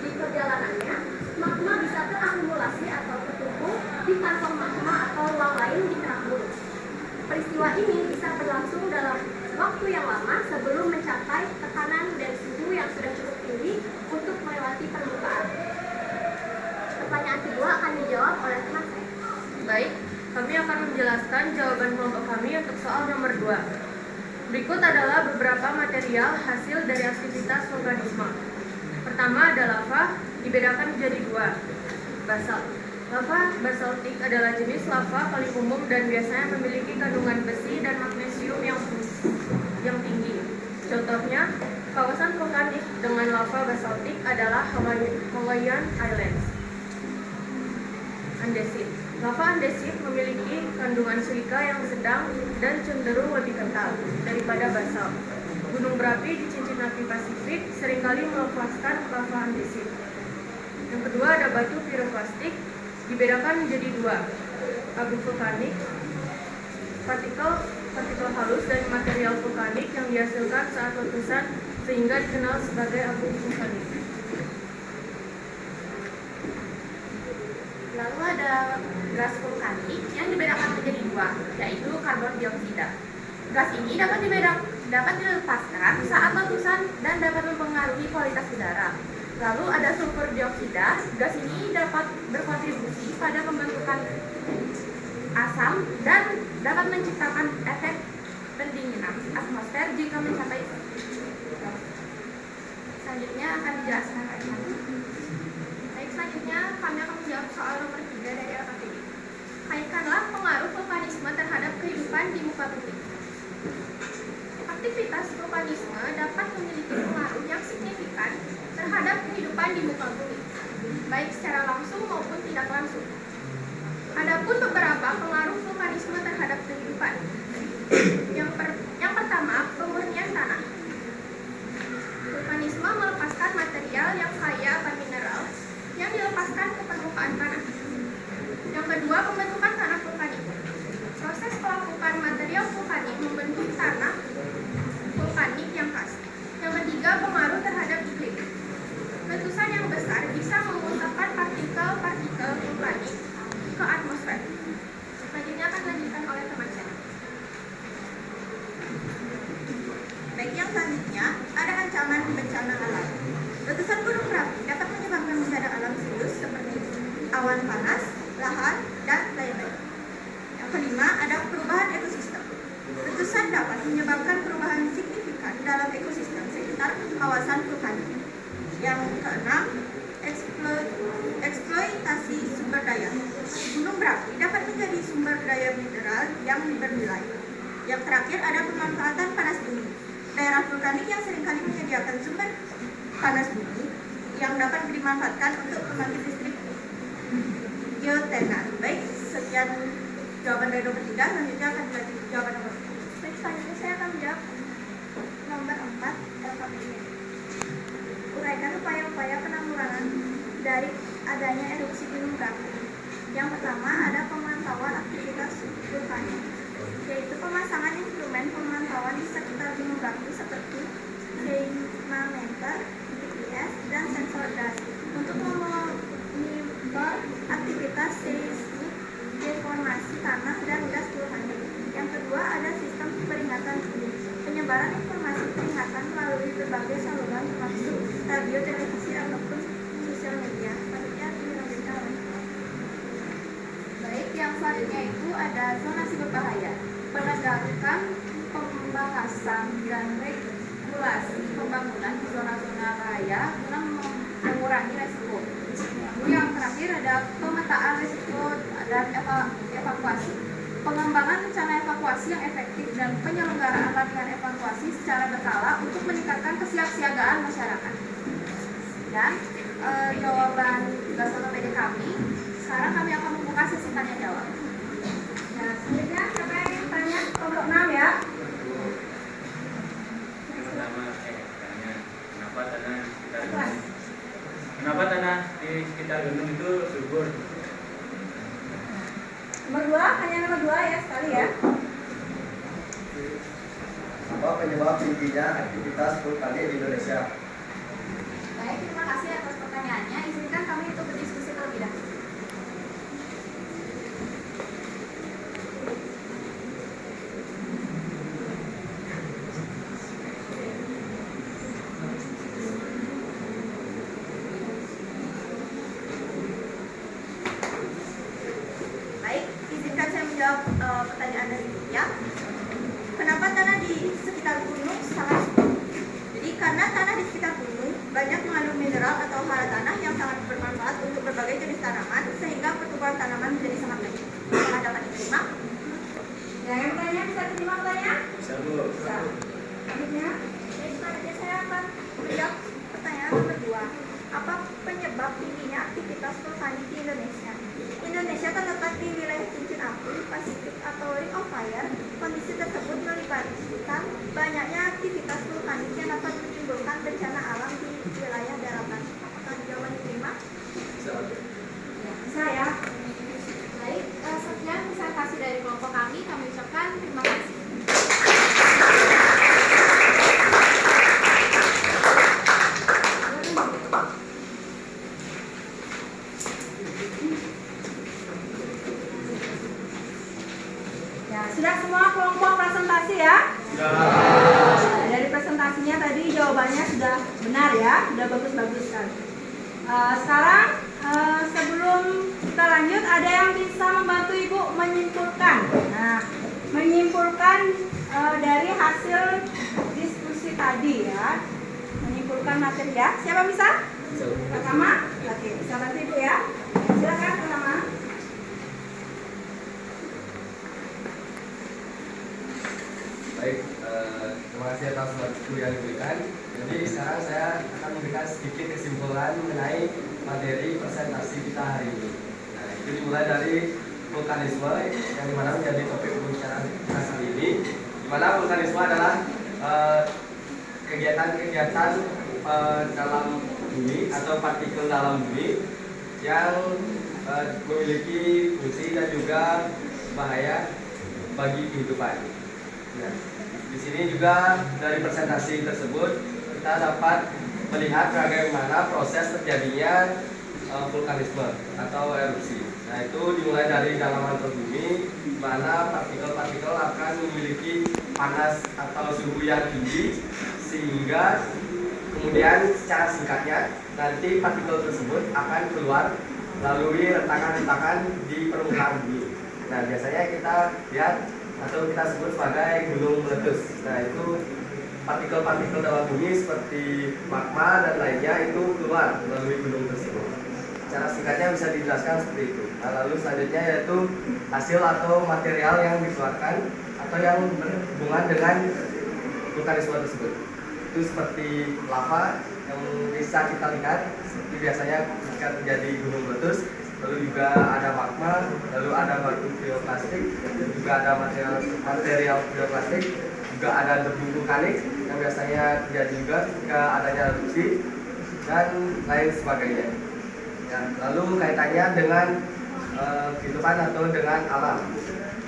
Di perjalanannya, magma bisa terakumulasi atau tertumpuk di kantong magma atau ruang lain di kerak bumi. Peristiwa ini bisa berlangsung dalam waktu yang lama sebelum mencapai tekanan dan suhu yang sudah cukup tinggi untuk melewati permukaan. Pertanyaan kedua akan dijawab oleh teman saya. Baik, kami akan menjelaskan jawaban kelompok kami untuk soal nomor 2. Berikut adalah beberapa material hasil dari aktivitas vulkanisme. Pertama ada lava, dibedakan menjadi 2. Basalt. Lava basaltik adalah jenis lava paling umum dan biasanya memiliki kandungan besi dan magnesium yang tinggi. Contohnya, kawasan vulkanik dengan lava basaltik adalah Hawaiian Islands. Andesit. Lava andesit memiliki kandungan silika yang sedang dan cenderung lebih kental daripada basalt. Gunung berapi di cincin api Pasifik seringkali melepaskan lava andesit. Yang kedua ada batu piroklastik, dibedakan menjadi 2. Abu vulkanik, partikel halus dari material vulkanik yang dihasilkan saat letusan sehingga dikenal sebagai abu vulkanik. Lalu ada gas vulkanik yang dibedakan menjadi 2, yaitu karbon dioksida. Gas ini dapat dilepaskan saat letusan dan dapat mempengaruhi kualitas udara. Lalu ada sulfur dioksida. Gas ini dapat berkontribusi pada pembentukan asam dan dapat menciptakan efek pendinginan atmosfer jika mencapai. Selanjutnya akan dijelaskan lagi. Baik, selanjutnya kami akan menjawab soal nomor 3 dari LKPD. Kaitkanlah pengaruh vulkanisme terhadap kehidupan di muka bumi. Aktivitas vulkanisme dapat memiliki pengaruh yang signifikan terhadap kehidupan di muka bumi, baik secara langsung maupun tidak langsung. Adapun beberapa pengaruh vulkanisme terhadap kehidupan. Yang pertama, pemurnian tanah. Vulkanisme melepaskan material yang kaya akan mineral yang dilepaskan ke permukaan tanah. Yang kedua, pembentukan tanah vulkanik. Proses pelapukan material vulkanik membentuk tanah vulkanik yang khas. Yang ketiga, pengaruh terhadap iklim. Letusan yang besar bisa memuntahkan partikel-partikel vulkanik ke atmosfer. Selanjutnya akan dilanjutkan oleh teman saya. Baik, yang selanjutnya ada ancaman bencana alam. Letusan gunung berapi dapat menyebabkan bencana alam serius seperti awan panas, lahar, dan lain-lain. Yang kelima ada perubahan ekosistem. Letusan dapat menyebabkan perubahan signifikan dalam ekosistem sekitar kawasan vulkanik. Yang keenam, eksploitasi sumber daya. Gunung berapi dapat menjadi sumber daya mineral yang bernilai. Yang terakhir ada pemanfaatan panas bumi. Daerah vulkanik yang seringkali menyediakan sumber panas bumi yang dapat dimanfaatkan untuk pembangkit listrik geotermal. Baik, sekian jawaban dari nomor 3, selanjutnya akan dilanjut jawaban nomor 4. Baik, selanjutnya saya akan menjawab nomor 4 LKPD. Uraikan upaya-upaya penanggulangan dari adanya erupsi gunung berapi. Yang pertama ada pemantauan aktivitas vulkanik, yaitu pemasangan instrumen pemantauan di sekitar gunung berapi seperti seismometer, GPS, dan sensor gas untuk memonitor aktivitas seismik, deformasi tanah, dan gas vulkanik. Yang kedua ada sistem peringatan dini, penyebaran informasi peringatan melalui berbagai saluran termasuk radio, televisi, ataupun sosial media. Selanjutnya dilanjutkan oleh. Baik, yang selanjutnya itu ada zonasi berbahaya, penegakan pembahasan dan regulasi pembangunan di zona-zona bahaya guna mengurangi resiko. Lalu yang terakhir ada pemetaan risiko dan evakuasi. Pengembangan rencana evakuasi evakuasi yang efektif dan penyelenggaraan latihan evakuasi secara berkala untuk meningkatkan kesiapsiagaan masyarakat. Dan jawaban tugas OTPD kami, sekarang kami akan membuka sesi tanya jawab. Nah, selanjutnya siapa yang ingin tanya? Kelompok 6 ya. Kenapa tanah di sekitar gunung itu subur? Nomor 2, hanya nomor 2 ya sekali ya. Apa penyebab tingginya aktivitas vulkanik di Indonesia? Baik, terima kasih atas pertanyaannya. Izinkan kami untuk berdiskusi terlebih dahulu. Baik, izinkan saya menjawab pertanyaan dari Buya. Kenapa tanah di sekitar gunung sangat subur? Jadi karena tanah di sekitar gunung banyak mengandung mineral atau hara tanah yang sangat bermanfaat untuk berbagai jenis tanaman sehingga pertumbuhan tanaman menjadi sangat baik. Apakah dapat diterima? Yang bertanya bisa terima pertanyaan? Bisa, Bu. Bisa. Selanjutnya, Baik, selanjutnya saya akan menjawab pertanyaan nomor 2. Apa penyebab tingginya aktivitas vulkanik di Indonesia? Indonesia terletak di wilayah cincin api, Pasifik atau Ring of Fire. Kondisi tersebut melibatkan banyaknya aktivitas vulkanik yang dapat menimbulkan bencana alam di wilayah daratan. Apakah jawaban diterima? bisa ya. Baik, sekian presentasi dari kelompok kami ucapkan terima kasih. Ya, sudah semua kelompok presentasi ya? Dari presentasinya tadi jawabannya sudah benar ya, sudah bagus-bagus sekali. Sekarang sebelum kita lanjut, ada yang bisa membantu Ibu menyimpulkan. Nah, menyimpulkan dari hasil diskusi tadi ya, menyimpulkan materi ya. Siapa bisa? Pertama, oke, bisa bantu Ibu ya. Silakan pertama. Baik, terima kasih atas waktu yang diberikan. Jadi sekarang saya akan memberikan sedikit kesimpulan mengenai materi presentasi kita hari ini. Nah, itu dimulai dari vulkanisme yang dimana menjadi topik pembicaraan kita kali ini. Dimana vulkanisme adalah kegiatan-kegiatan dalam bumi atau partikel dalam bumi yang memiliki fungsi dan juga bahaya bagi kehidupan. Nah, di sini juga dari presentasi tersebut kita dapat melihat bagaimana proses terjadinya vulkanisme atau erupsi. Nah, itu dimulai dari dalaman bumi, di mana partikel-partikel akan memiliki panas atau suhu yang tinggi, sehingga kemudian secara singkatnya nanti partikel tersebut akan keluar melalui rentakan-rentakan di permukaan bumi. Nah, biasanya kita lihat atau kita sebut sebagai gunung meletus. Nah, itu partikel-partikel dalam bumi seperti magma dan lainnya itu keluar melalui gunung tersebut. Secara singkatnya bisa dijelaskan seperti itu. Nah, lalu selanjutnya yaitu hasil atau material yang dikeluarkan atau yang berhubungan dengan vulkanisme tersebut. Itu seperti lava yang bisa kita lihat seperti biasanya jika terjadi gunung meletus. Lalu juga ada magma, lalu ada batu bioplastik, juga ada material bioplastik, juga ada debu vulkanik yang biasanya terjadi juga jika adanya erupsi dan lain sebagainya. Ya, lalu kaitannya dengan kehidupan atau dengan alam.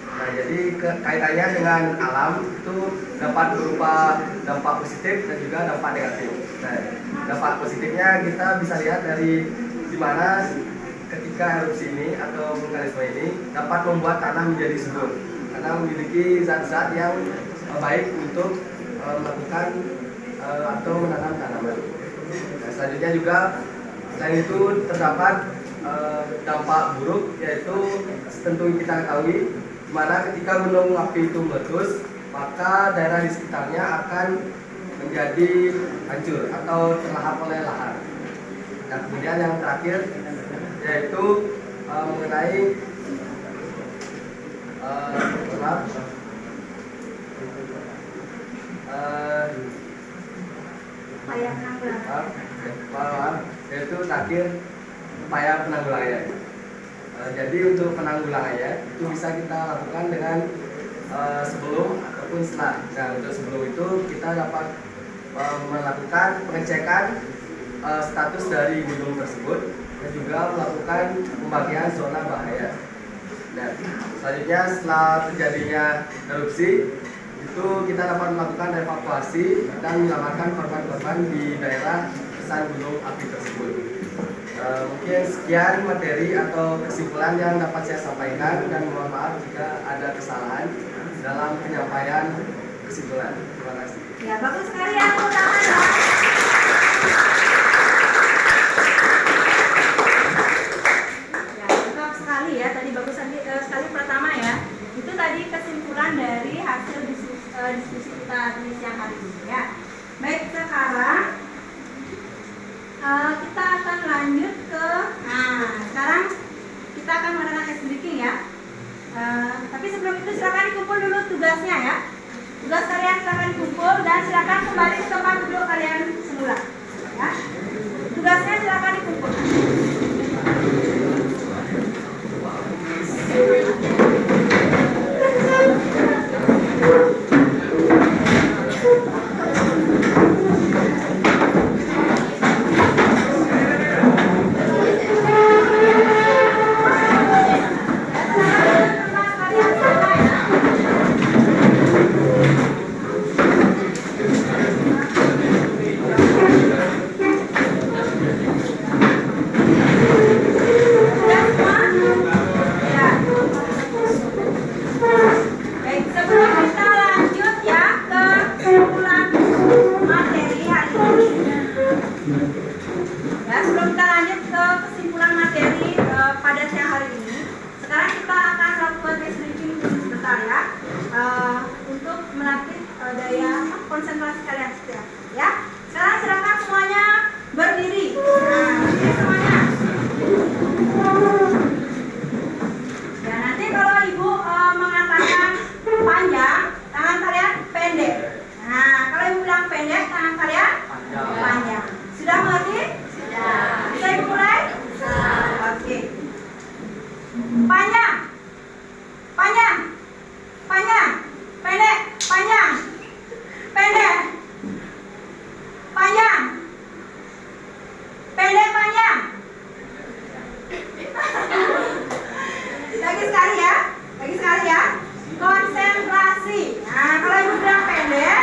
Nah, jadi kaitannya dengan alam itu dapat berupa dampak positif dan juga dampak negatif. Nah, dampak positifnya kita bisa lihat dari di mana ketika erupsi ini atau vulkanisme ini dapat membuat tanah menjadi subur karena memiliki zat-zat yang baik untuk melakukan atau menanam tanaman. Nah, selanjutnya juga selain itu terdapat dampak buruk, yaitu tentu kita ketahui di mana ketika gunung api itu meletus, maka daerah di sekitarnya akan menjadi hancur atau terlahap oleh lahar. Dan kemudian yang terakhir yaitu mengenai Upaya penanggulangan. Yaitu terakhir upaya penanggulangannya. Jadi untuk penanggulangannya itu bisa kita lakukan dengan sebelum ataupun setelah. Nah, untuk sebelum itu kita dapat melakukan pengecekan status dari gunung tersebut dan juga melakukan pembagian zona bahaya. Dan selanjutnya setelah terjadinya erupsi itu kita dapat melakukan evakuasi dan menyelamatkan korban-korban di daerah kesan gunung api tersebut. Mungkin sekian materi atau kesimpulan yang dapat saya sampaikan dan mohon maaf jika ada kesalahan dalam penyampaian kesimpulan. Terima kasih. Ya, bagus sekali ya, tepuk tangan ya. Ya, lengkap sekali ya. Tadi bagus sekali pertama ya. Itu tadi kesimpulan dari hasil diskusi kita di siang hari ini ya. Baik, sekarang kita akan lanjut ke, sekarang kita akan mengadakan ice breaking ya. Tapi sebelum itu silakan dikumpul dulu tugasnya ya. Tugas kalian silakan dikumpul dan silakan kembali ke tempat duduk kalian semula. Ya. Tugasnya silakan dikumpul. Konsentrasi kalian setia, ya. Sekarang silakan semuanya berdiri. Berdiri semuanya. Ya, nanti kalau ibu mengatakan panjang, tangan kalian pendek. Nah, kalau ibu bilang pendek, tangan kalian panjang. Sudah mengerti? Sudah. Bisa ibu mulai? Oke. Panjang, panjang, panjang, pendek, panjang. Pendek, panjang, pendek, panjang. Lagi sekali ya, konsentrasi. Nah, kalau ibu bilang pendek,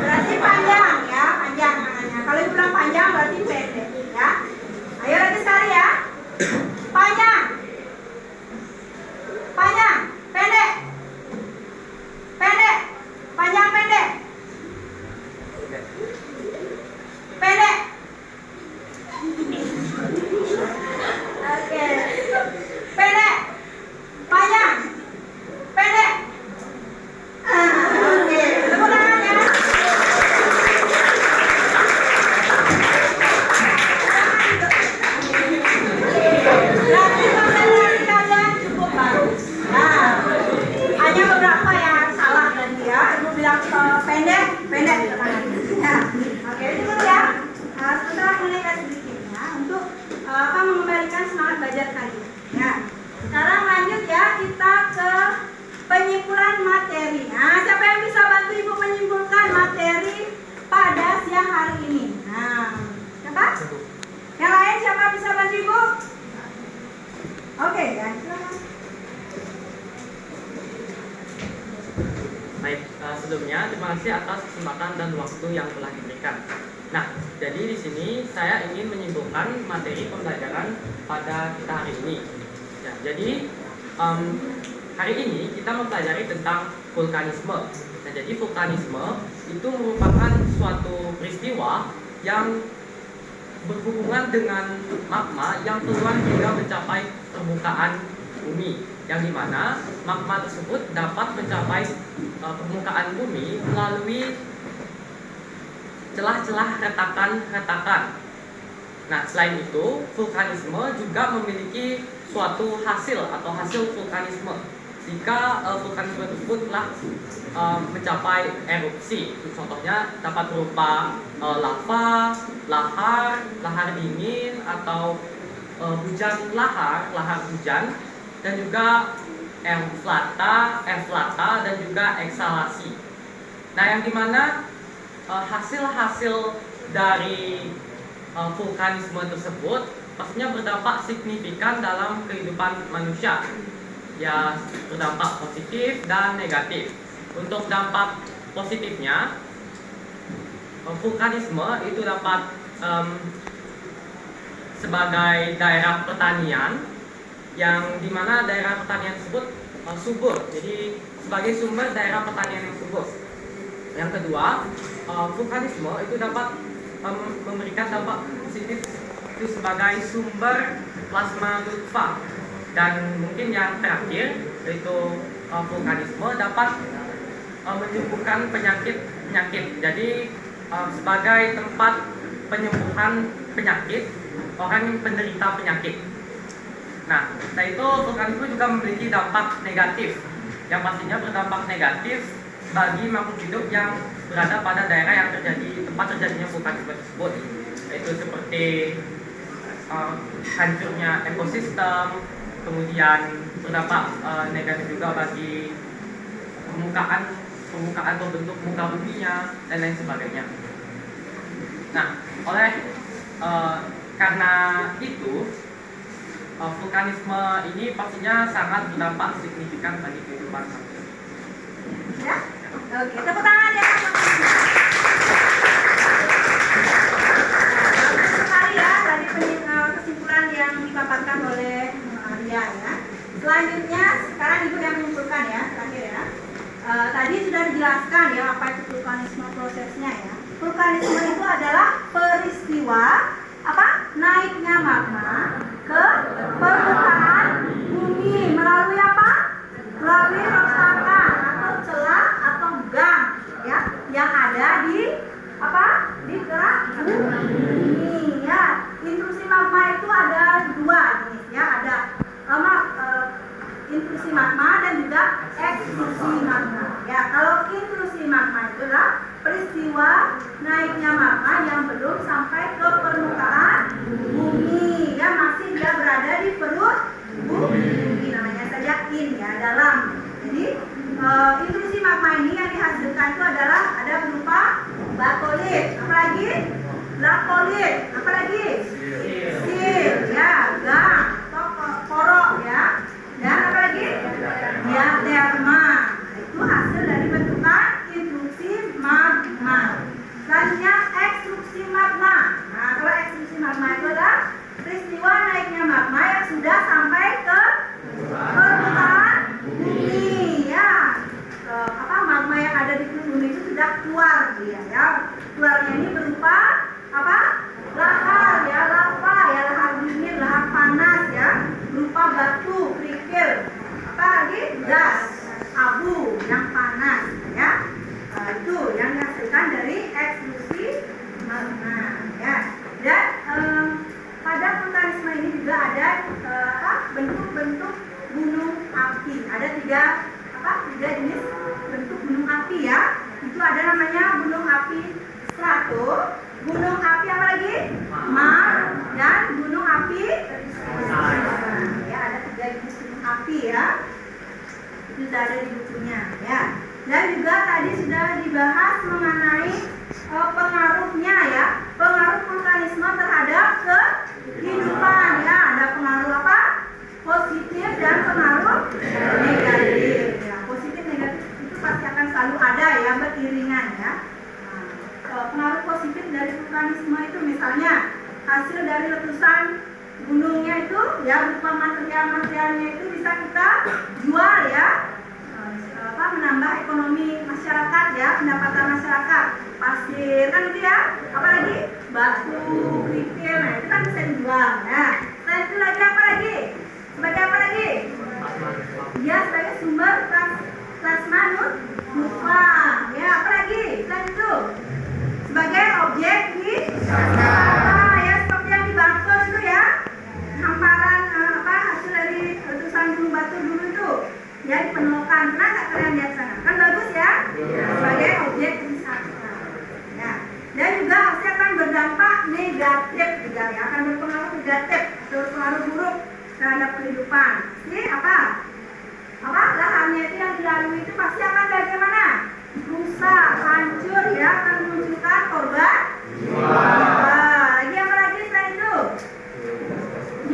berarti panjang ya, panjang tangannya. Kalau ibu bilang panjang, berarti pendek ya. Ayo lagi sekali ya, panjang, panjang, pendek, pendek, panjang, pendek. Pendek. Oke. Pendek. Panjang. Pendek. Oke. Tepuk tangan ya. Berarti konsentrasi kalian cukup bagus. Nah, hanya beberapa yang salah tadi ya. Ibu bilang pendek, pendek tangan. Ya. Oke, itu dulu ya. Setelah mengenai sedikitnya untuk mengembalikan semangat belajar kalian. Ya. Sekarang lanjut ya, kita ke penyimpulan materi. Nah, siapa yang bisa bantu ibu menyimpulkan materi pada siang hari ini? Nah, siapa? Yang lain siapa bisa bantu ibu? Oke, ya. Silakan. Baik, sebelumnya terima kasih atas kesempatan dan waktu yang telah diberikan. Nah, jadi di sini saya ingin menyimpulkan materi pembelajaran pada kita hari ini. Ya, jadi hari ini kita mempelajari tentang vulkanisme. Nah, jadi vulkanisme itu merupakan suatu peristiwa yang berhubungan dengan magma yang keluar hingga mencapai permukaan bumi, yang dimana magma tersebut dapat mencapai permukaan bumi melalui celah-celah retakan-retakan. Nah, selain itu, vulkanisme juga memiliki suatu hasil atau hasil vulkanisme. jika vulkanisme tersebut telah mencapai erupsi. Contohnya dapat berupa lava, lahar dingin, atau hujan lahar hujan, dan juga air flata, dan juga eksalasi. Nah, yang dimana hasil-hasil dari vulkanisme tersebut pastinya berdampak signifikan dalam kehidupan manusia. Ya, berdampak positif dan negatif. Untuk dampak positifnya, vulkanisme itu dapat sebagai daerah pertanian, yang dimana daerah pertanian tersebut subur, jadi sebagai sumber daerah pertanian yang subur. Yang kedua, vulkanisme itu dapat memberikan dampak positif itu sebagai sumber plasma lutfa. Dan mungkin yang terakhir, yaitu vulkanisme dapat menyembuhkan penyakit. Jadi sebagai tempat penyembuhan penyakit orang yang penderita penyakit. Nah, setelah itu vulkanisme juga memiliki dampak negatif, yang pastinya berdampak negatif bagi makhluk hidup yang berada pada daerah yang tempat terjadinya vulkanisme tersebut, yaitu seperti hancurnya ekosistem, kemudian berdampak negatif juga bagi permukaan atau bentuk muka buminya, dan lain sebagainya. Nah, karena itu vulkanisme ini pastinya sangat berdampak signifikan bagi kehidupan manusia. Ya? Oke, tepuk tangan ya. Bagus sekali ya dari kesimpulan yang dipaparkan oleh Arya ya. Selanjutnya sekarang Ibu yang menyimpulkan ya, terakhir ya. Tadi sudah dijelaskan ya apa itu vulkanisme prosesnya ya. Vulkanisme itu adalah peristiwa naiknya magma ke permukaan bumi melalui apa? Melalui rongsokan atau celah atau gang ya yang ada di di kerak bumi ya. Intrusi magma itu ada dua jenis ya, ada intrusi magma dan juga ekstrusi magma ya. Kalau intrusi magma itu adalah peristiwa naiknya magma yang belum sampai ke permukaan bumi ya, masih dia berada di perut bumi, namanya saja ya, dalam. Jadi intrusi magma ini yang dihasilkan itu adalah ada berupa batolit, apalagi lakolit, apalagi sil ya, gang atau korok ya, dan apalagi diaterma. Itu hasil dari bentukan intrusi magma. Selanjutnya ekstruksi magma. Nah, kalau ekstruksi magma itu adalah peristiwa naiknya magma yang sudah sampai ke permukaan bumi ya. Magma yang ada di bumi itu sudah keluar dia ya. Keluarnya ini berupa lahar ya, lava ya, lahar dingin, lahar panas ya, berupa batu, kerikil, lagi gas, abu yang panas ya. Itu yang dihasilkan dari ekstrusi magma ya. Dan pada vulkanisme ini juga ada bentuk-bentuk gunung api. Ada tiga jenis bentuk gunung api ya. Itu ada namanya gunung api strato, gunung api apa lagi? Mar, dan gunung api ya. Ada tiga jenis gunung api ya. Itu sudah ada di bukunya ya. Dan juga tadi sudah dibahas mengenai pengaruhnya ya, pengaruh vulkanisme terhadap kehidupan ya. Ada pengaruh positif dan pengaruh negatif ya. Positif negatif itu pasti akan selalu ada ya, beriringan ya. Pengaruh positif dari vulkanisme itu misalnya hasil dari letusan gunungnya itu ya, berupa materialnya itu bisa kita jual ya, menambah ekonomi masyarakat ya, pendapatan masyarakat. Pasir kan itu ya, apalagi batu, kerikil, nah itu kan bisa dijual ya. Selain itu lagi apa lagi? Sebagai apa lagi? Ya, sebagai sumber plasma lutfa ya. Apa lagi? Selain itu sebagai objek wisata ya, seperti yang di Bangkok itu ya, hamparan hasil dari letusan gunung batu dulu itu ya, negatif juga ya, akan berpengaruh negatif atau berpengaruh buruk terhadap kehidupan. Ini apa? Lahannya itu yang dilalui itu pasti akan bagaimana? Rusak, hancur ya, akan memunculkan korban. Lagi apa lagi selain itu?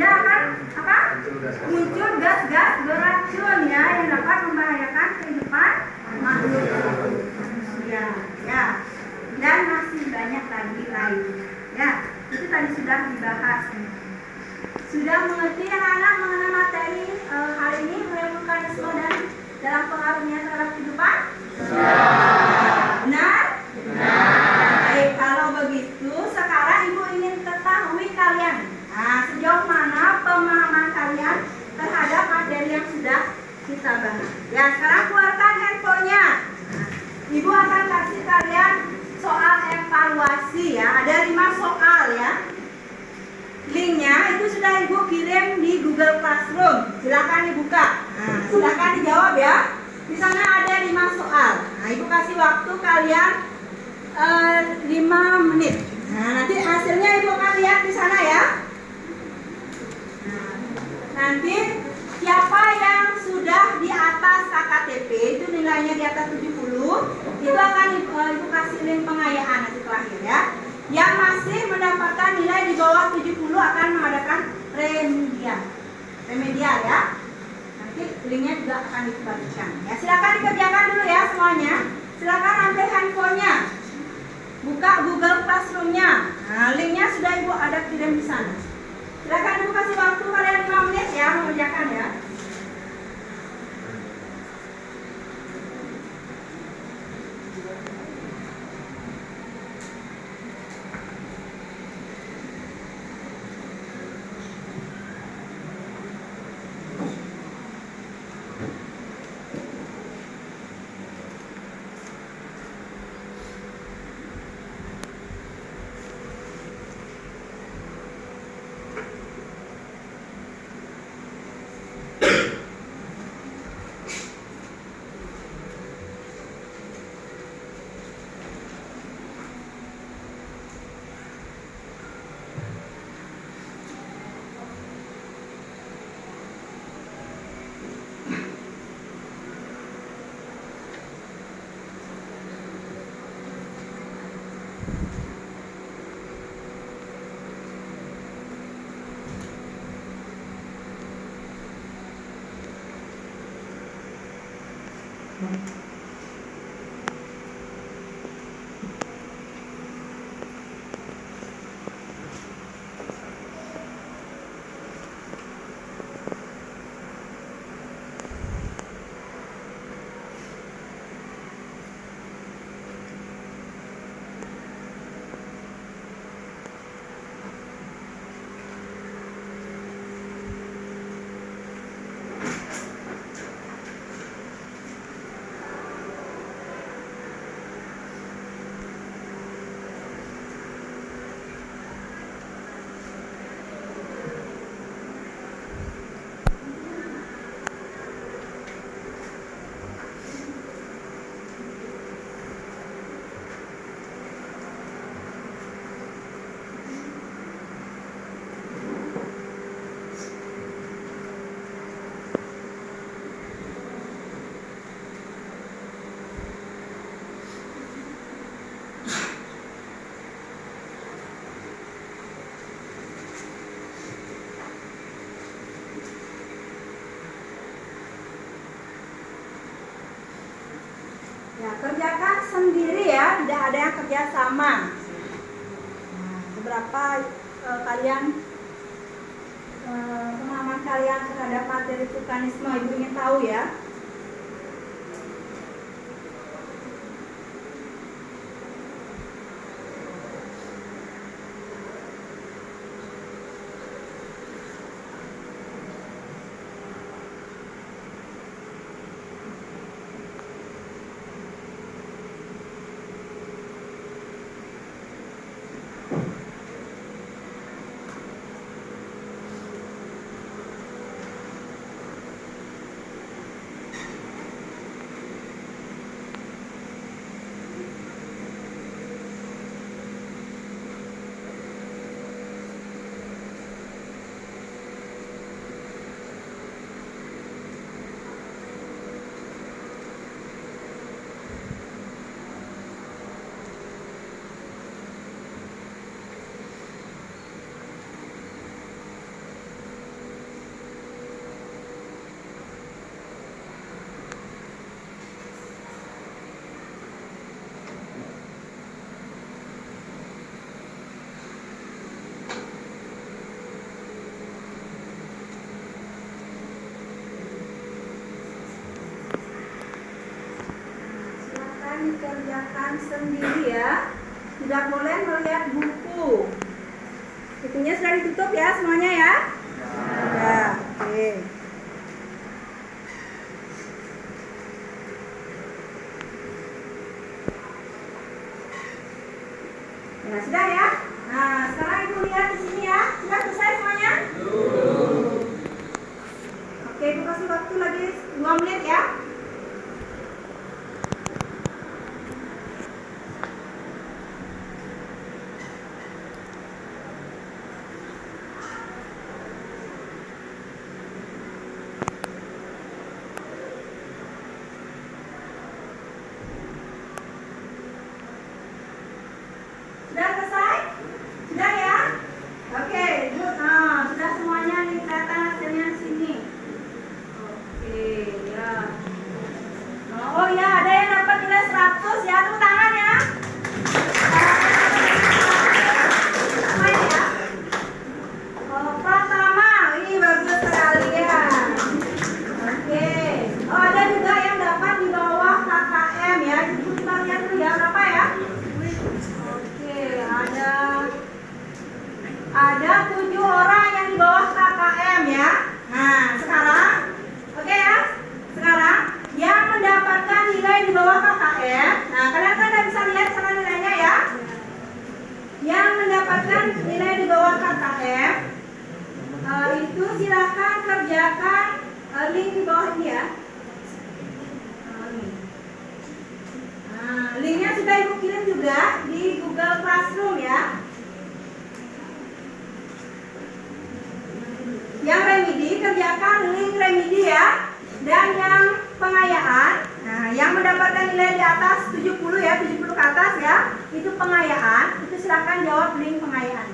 Ya akan apa? Muncul gas-gas beracun ya yang dapat membahayakan kehidupan makhluk manusia. Ya. Dan masih banyak lagi lainnya. Ya, itu tadi sudah dibahas. Sudah mengerti anak-anak mengenai materi hari ini vulkanisme dan dalam pengaruhnya terhadap kehidupan? Benar? Baik, kalau begitu sekarang Ibu ingin ketahui kalian. Nah, sejauh mana pemahaman kalian terhadap materi yang sudah kita bahas. Ya, sekarang keluarkan handphonenya. Ibu akan kasih kalian soal evaluasi ya. Ada 5 soal ya. Linknya itu sudah Ibu kirim di Google Classroom. Silakan dibuka. Nah, silakan dijawab ya. Di sana ada 5 soal. Nah, Ibu kasih waktu kalian 5 menit. Nah, nanti hasilnya Ibu akan lihat di sana ya. Nah, nanti siapa yang sudah di atas KKTP itu nilainya di atas 70, itu akan Ibu kasih link pengayaan nanti terakhir ya. Yang masih mendapatkan nilai di bawah 70 akan mengadakan remedial ya. Nanti linknya juga akan dibagikan. Ya, silakan dikerjakan dulu ya semuanya. Silakan ambil handphonenya, buka Google Classroom-nya. Nah, linknya sudah Ibu ada kirim di sana. Silakan Ibu kasih waktu kalian 5 menit ya mengerjakan ya. Ya, kerjakan sendiri ya, tidak ada yang kerja sama. Nah, beberapa kalian pemahaman kalian terhadap materi vulkanisme Ibu ingin tahu ya. dikerjakan sendiri ya. Tidak boleh melihat buku. Bukunya sudah ditutup ya semuanya ya? Ya, oke. Ya, sudah ya? Nah, sekarang Ibu lihat di sini ya. Sudah selesai semuanya? Oke, Ibu kasih waktu lagi 2 menit ya. Sudah selesai? Sudah ya? Oke, good. Nah, sudah semuanya nih kelihatan hasilnya di sini. Oke, ya. Oh ya, ada yang dapat nilai 100 ya, tepuk tangan ya. Apa ini ya? Oh, pertama, ini bagus sekali ya. Oke. Oh, ada juga yang dapat di bawah KKM ya. Kita lihat dulu ya, berapa ya? Oke, ada 7 orang yang di bawah KKM ya. Nah, sekarang, oke ya. Sekarang yang mendapatkan nilai di bawah KKM. Nah, kalian kan bisa lihat sama nilainya ya. Yang mendapatkan nilai di bawah KKM itu silakan kerjakan link di bawah ini ya. Nah, linknya sudah Ibu kirim juga di Google Classroom ya. Yang remedi kerjakan link remedi ya. Dan yang pengayaan, nah yang mendapatkan nilai di atas 70 ya, 70 ke atas ya, itu pengayaan, itu silakan jawab link pengayaan.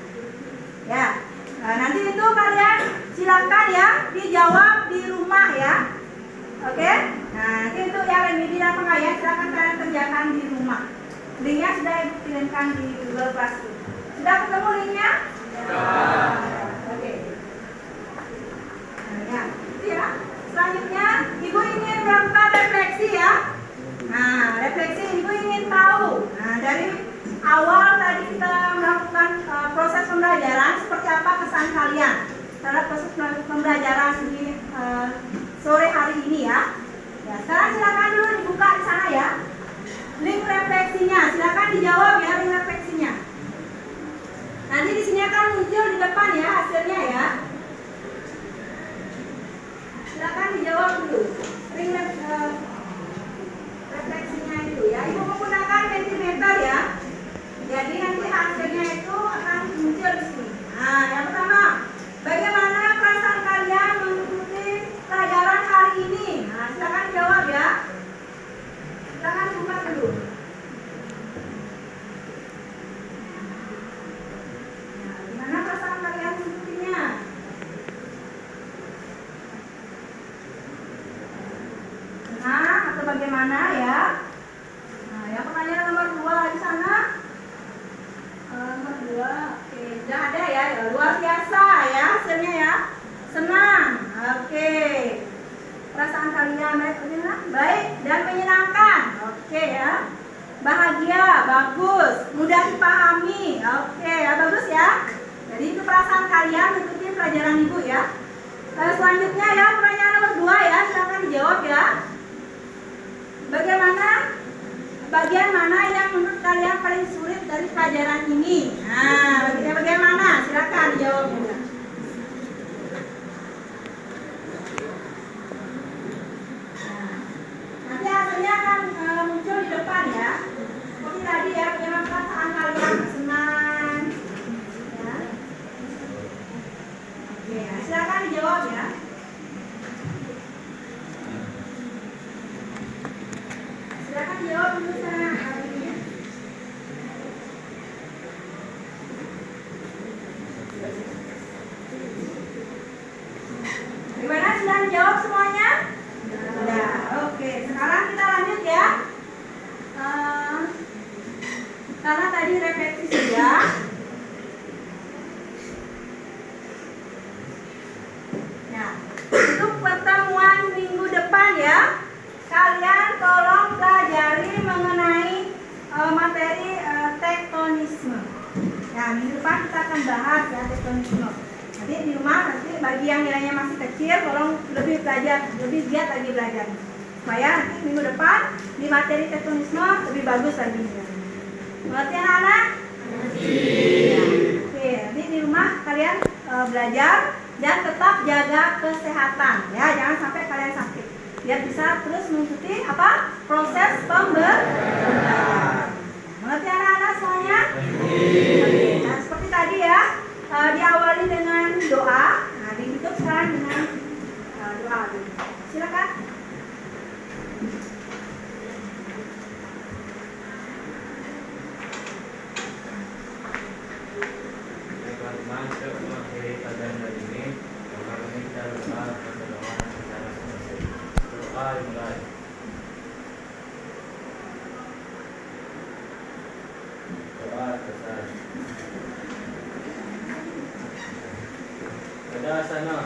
Ya. Nah, nanti itu kalian silakan ya dijawab di rumah ya. Oke? Nah, nanti itu yang remedi dan pengayaan silakan kalian kerjakan di rumah. Linknya sudah Ibu kirimkan di Google Classroom. Sudah ketemu linknya? Ya. Oke. Nah, ya. Itu ya. Selanjutnya, Ibu ingin melakukan refleksi ya. Nah, refleksi Ibu ingin tahu. Nah, dari awal tadi kita melakukan proses pembelajaran, seperti apa kesan kalian terhadap proses pembelajaran di sore hari ini ya. Ya, sekarang silakan dulu dibuka di sana ya. Link refleksinya, silakan dijawab ya link refleksinya. Nanti di sini akan muncul di depan ya hasilnya ya. Silakan dijawab dulu. Link refleksinya itu ya. Ibu menggunakan Mentimeter ya. Jadi nanti hasilnya itu akan muncul di sini. Nah, yang pertama, bagaimana perasaan kalian mengikuti pelajaran hari ini? Nah, silakan jawab ya. Silakan buka dulu. Nah, gimana perasaan kalian mengikutinya? Nah, atau bagaimana ya? Nah, yang pertanyaan nomor 2 di sana. Nomor 2, oke, sudah ada ya. Luar biasa ya hasilnya ya. Senang, oke. Perasaan kalian baik dan menyenangkan, oke ya. Bahagia, bagus, mudah dipahami, oke ya, bagus ya. Jadi itu perasaan kalian mengikuti pelajaran Ibu ya. Selanjutnya ya, pertanyaan nomor 2 ya, silakan dijawab ya. Bagaimana bagian mana yang menurut kalian paling sulit dari pelajaran ini? Nah, bagaimana? Silakan dijawab juga. Nah, nanti hasilnya akan muncul di depan ya. Seperti tadi ya, bagaimana perasaan kalian, senang. Ya. Oke, silakan dijawab ya. Silakan jawab dulu sana. Gimana, sudah dijawab semuanya? Sudah. Oke, sekarang kita lanjut ya. Karena tadi refleksi sudah. Nah, untuk pertemuan minggu depan ya, kalian tolong pelajari mengenai akan bahas ya tektonisme. Nanti di rumah nanti bagi yang nilainya masih kecil tolong lebih giat lagi belajar. Supaya nanti minggu depan di materi tektonisme lebih bagus lagi. Mengerti anak-anak? Ya. Oke, nanti di rumah kalian belajar dan tetap jaga kesehatan ya, jangan sampai kalian sakit. Biar bisa terus mengikuti proses pembelajaran. Mengerti anak-anak semuanya? Nah, seperti tadi ya, diawali dengan doa. Nah, ditutup sekarang dengan doa. Silakan. Teman-teman, kita mengakhiri pelajaran hari ini. Kali ini kita berdoa secara selesai. Doa dimulai. Doa selesai. Pada sana.